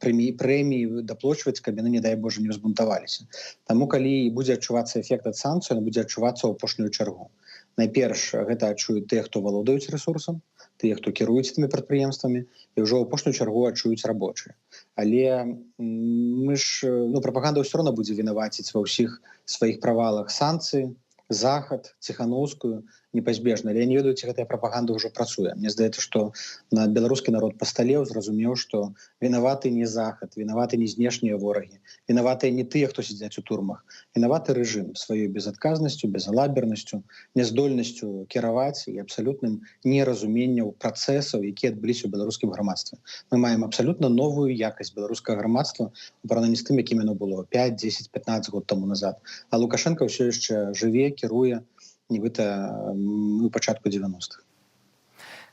прэміі, даплочваць, каб яны, не дай Божа, не разбунтаваліся. Таму, калі будзе адчувацца эфект ад санкцый, ён будзе адчувацца ў апошнюю чаргу. Найперш гэта адчуюць тыя, хто валодаюць рэсурсам, тыя, хто кіруюць тымі прадпрыемствамі, і ўжо ў апошнюю чаргу адчуюць рабочыя. Але мы ж, прапаганда ўсё роўна будзе вінаваціць ва ўсіх сваіх правалах санкцыі, Захад, Ціхановскую, непазбежна. Але я не ведаю, ці гэтая прапаганда ўжо працуе. Мне здаецца, што беларускі народ пасталеў, зразумеў, што вінаваты не Захад, вінаваты не знешнія ворагі, вінаватыя не тыя, хто сядзяць у турмах. Вінаваты рэжым сваёй безадказнасцю, безалабернасцю, няздольнасцю кіраваць і абсалютным неразуменнем працэсаў, якія адбыліся ў беларускім грамадстве. Мы маем абсалютна новую якасць беларускага грамадства у параўнанні з тым, якім яно было 5, 10, 15 год таму назад. А Лукашенко ўсё яшчэ жыве, кіруе, нібыта у пачатку 90-х.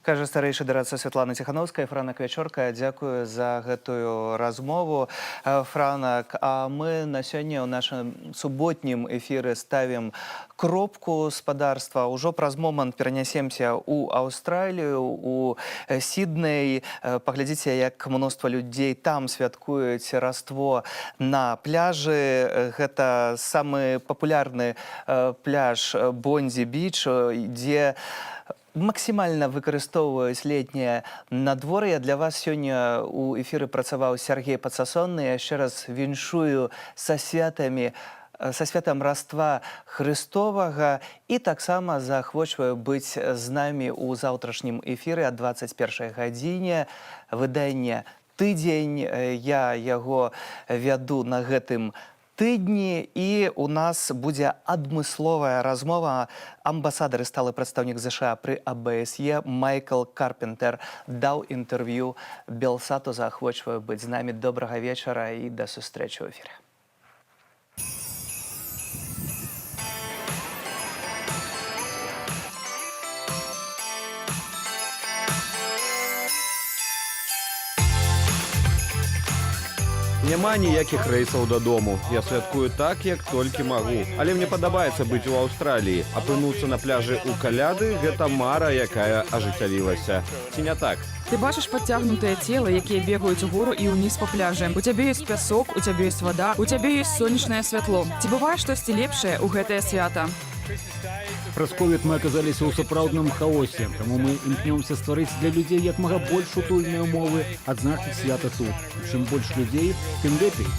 Кажа старэйшы дарадца Святлана Ціхановская. Франак Вячорка, дзякую за гэтую размову. Франак, а мы на сёння ў нашым суботнім эфіры ставім кропку спадарства. Ужо праз момант перанясемся ў Аўстралію, у Сідней. Паглядзіце, як мноства людзей там святкуюць Раство на пляжы. Гэта самы папулярны пляж Бонзі-Біч, дзе максімальна выкарыстоўваюць летняе надвор'е. Для вас сёння у эфіры працаваў Сергей Пацасонны. Яшчэ раз віншую са святам Раства Христовага і таксама заахвочваю быць з намі ў заўтрашнім эфіры ад 21 гадзіне. Выданне «Тыдзень». Я яго вяду на гэтым тыдні, і у нас будзе адмысловая размова. Амбасадар і сталы прадстаўнік ЗША пры АБСЕ Майкл Карпентер даў інтэрв'ю Белсату. Заахвочваю быць з намі. Добрага вечара і да сустрэчы ў эфіры. Няма ніякіх рэйсаў дадому. Я святкую так, як толькі магу. Але мне падабаецца быць у Аўстраліі. Апынуцца на пляжы ў каляды – гэта мара, якая ажыццявілася. Ці не так? Ты бачыш подцягнутыя целы, якія бегаюць угору і ўніз па пляжы. У цябе ёсць пясок, у цябе ёсць вада, у цябе ёсць сонечнае святло. Ці бывае штосьці лепшае ў гэтае свята? Праз ковід мы аказаліся ў сапраўдным хаосе, таму мы імкнёмся стварыць для людзей як мага больш утульныя ўмовы адзначыць свята тут. Чым больш людзей, тым лепей.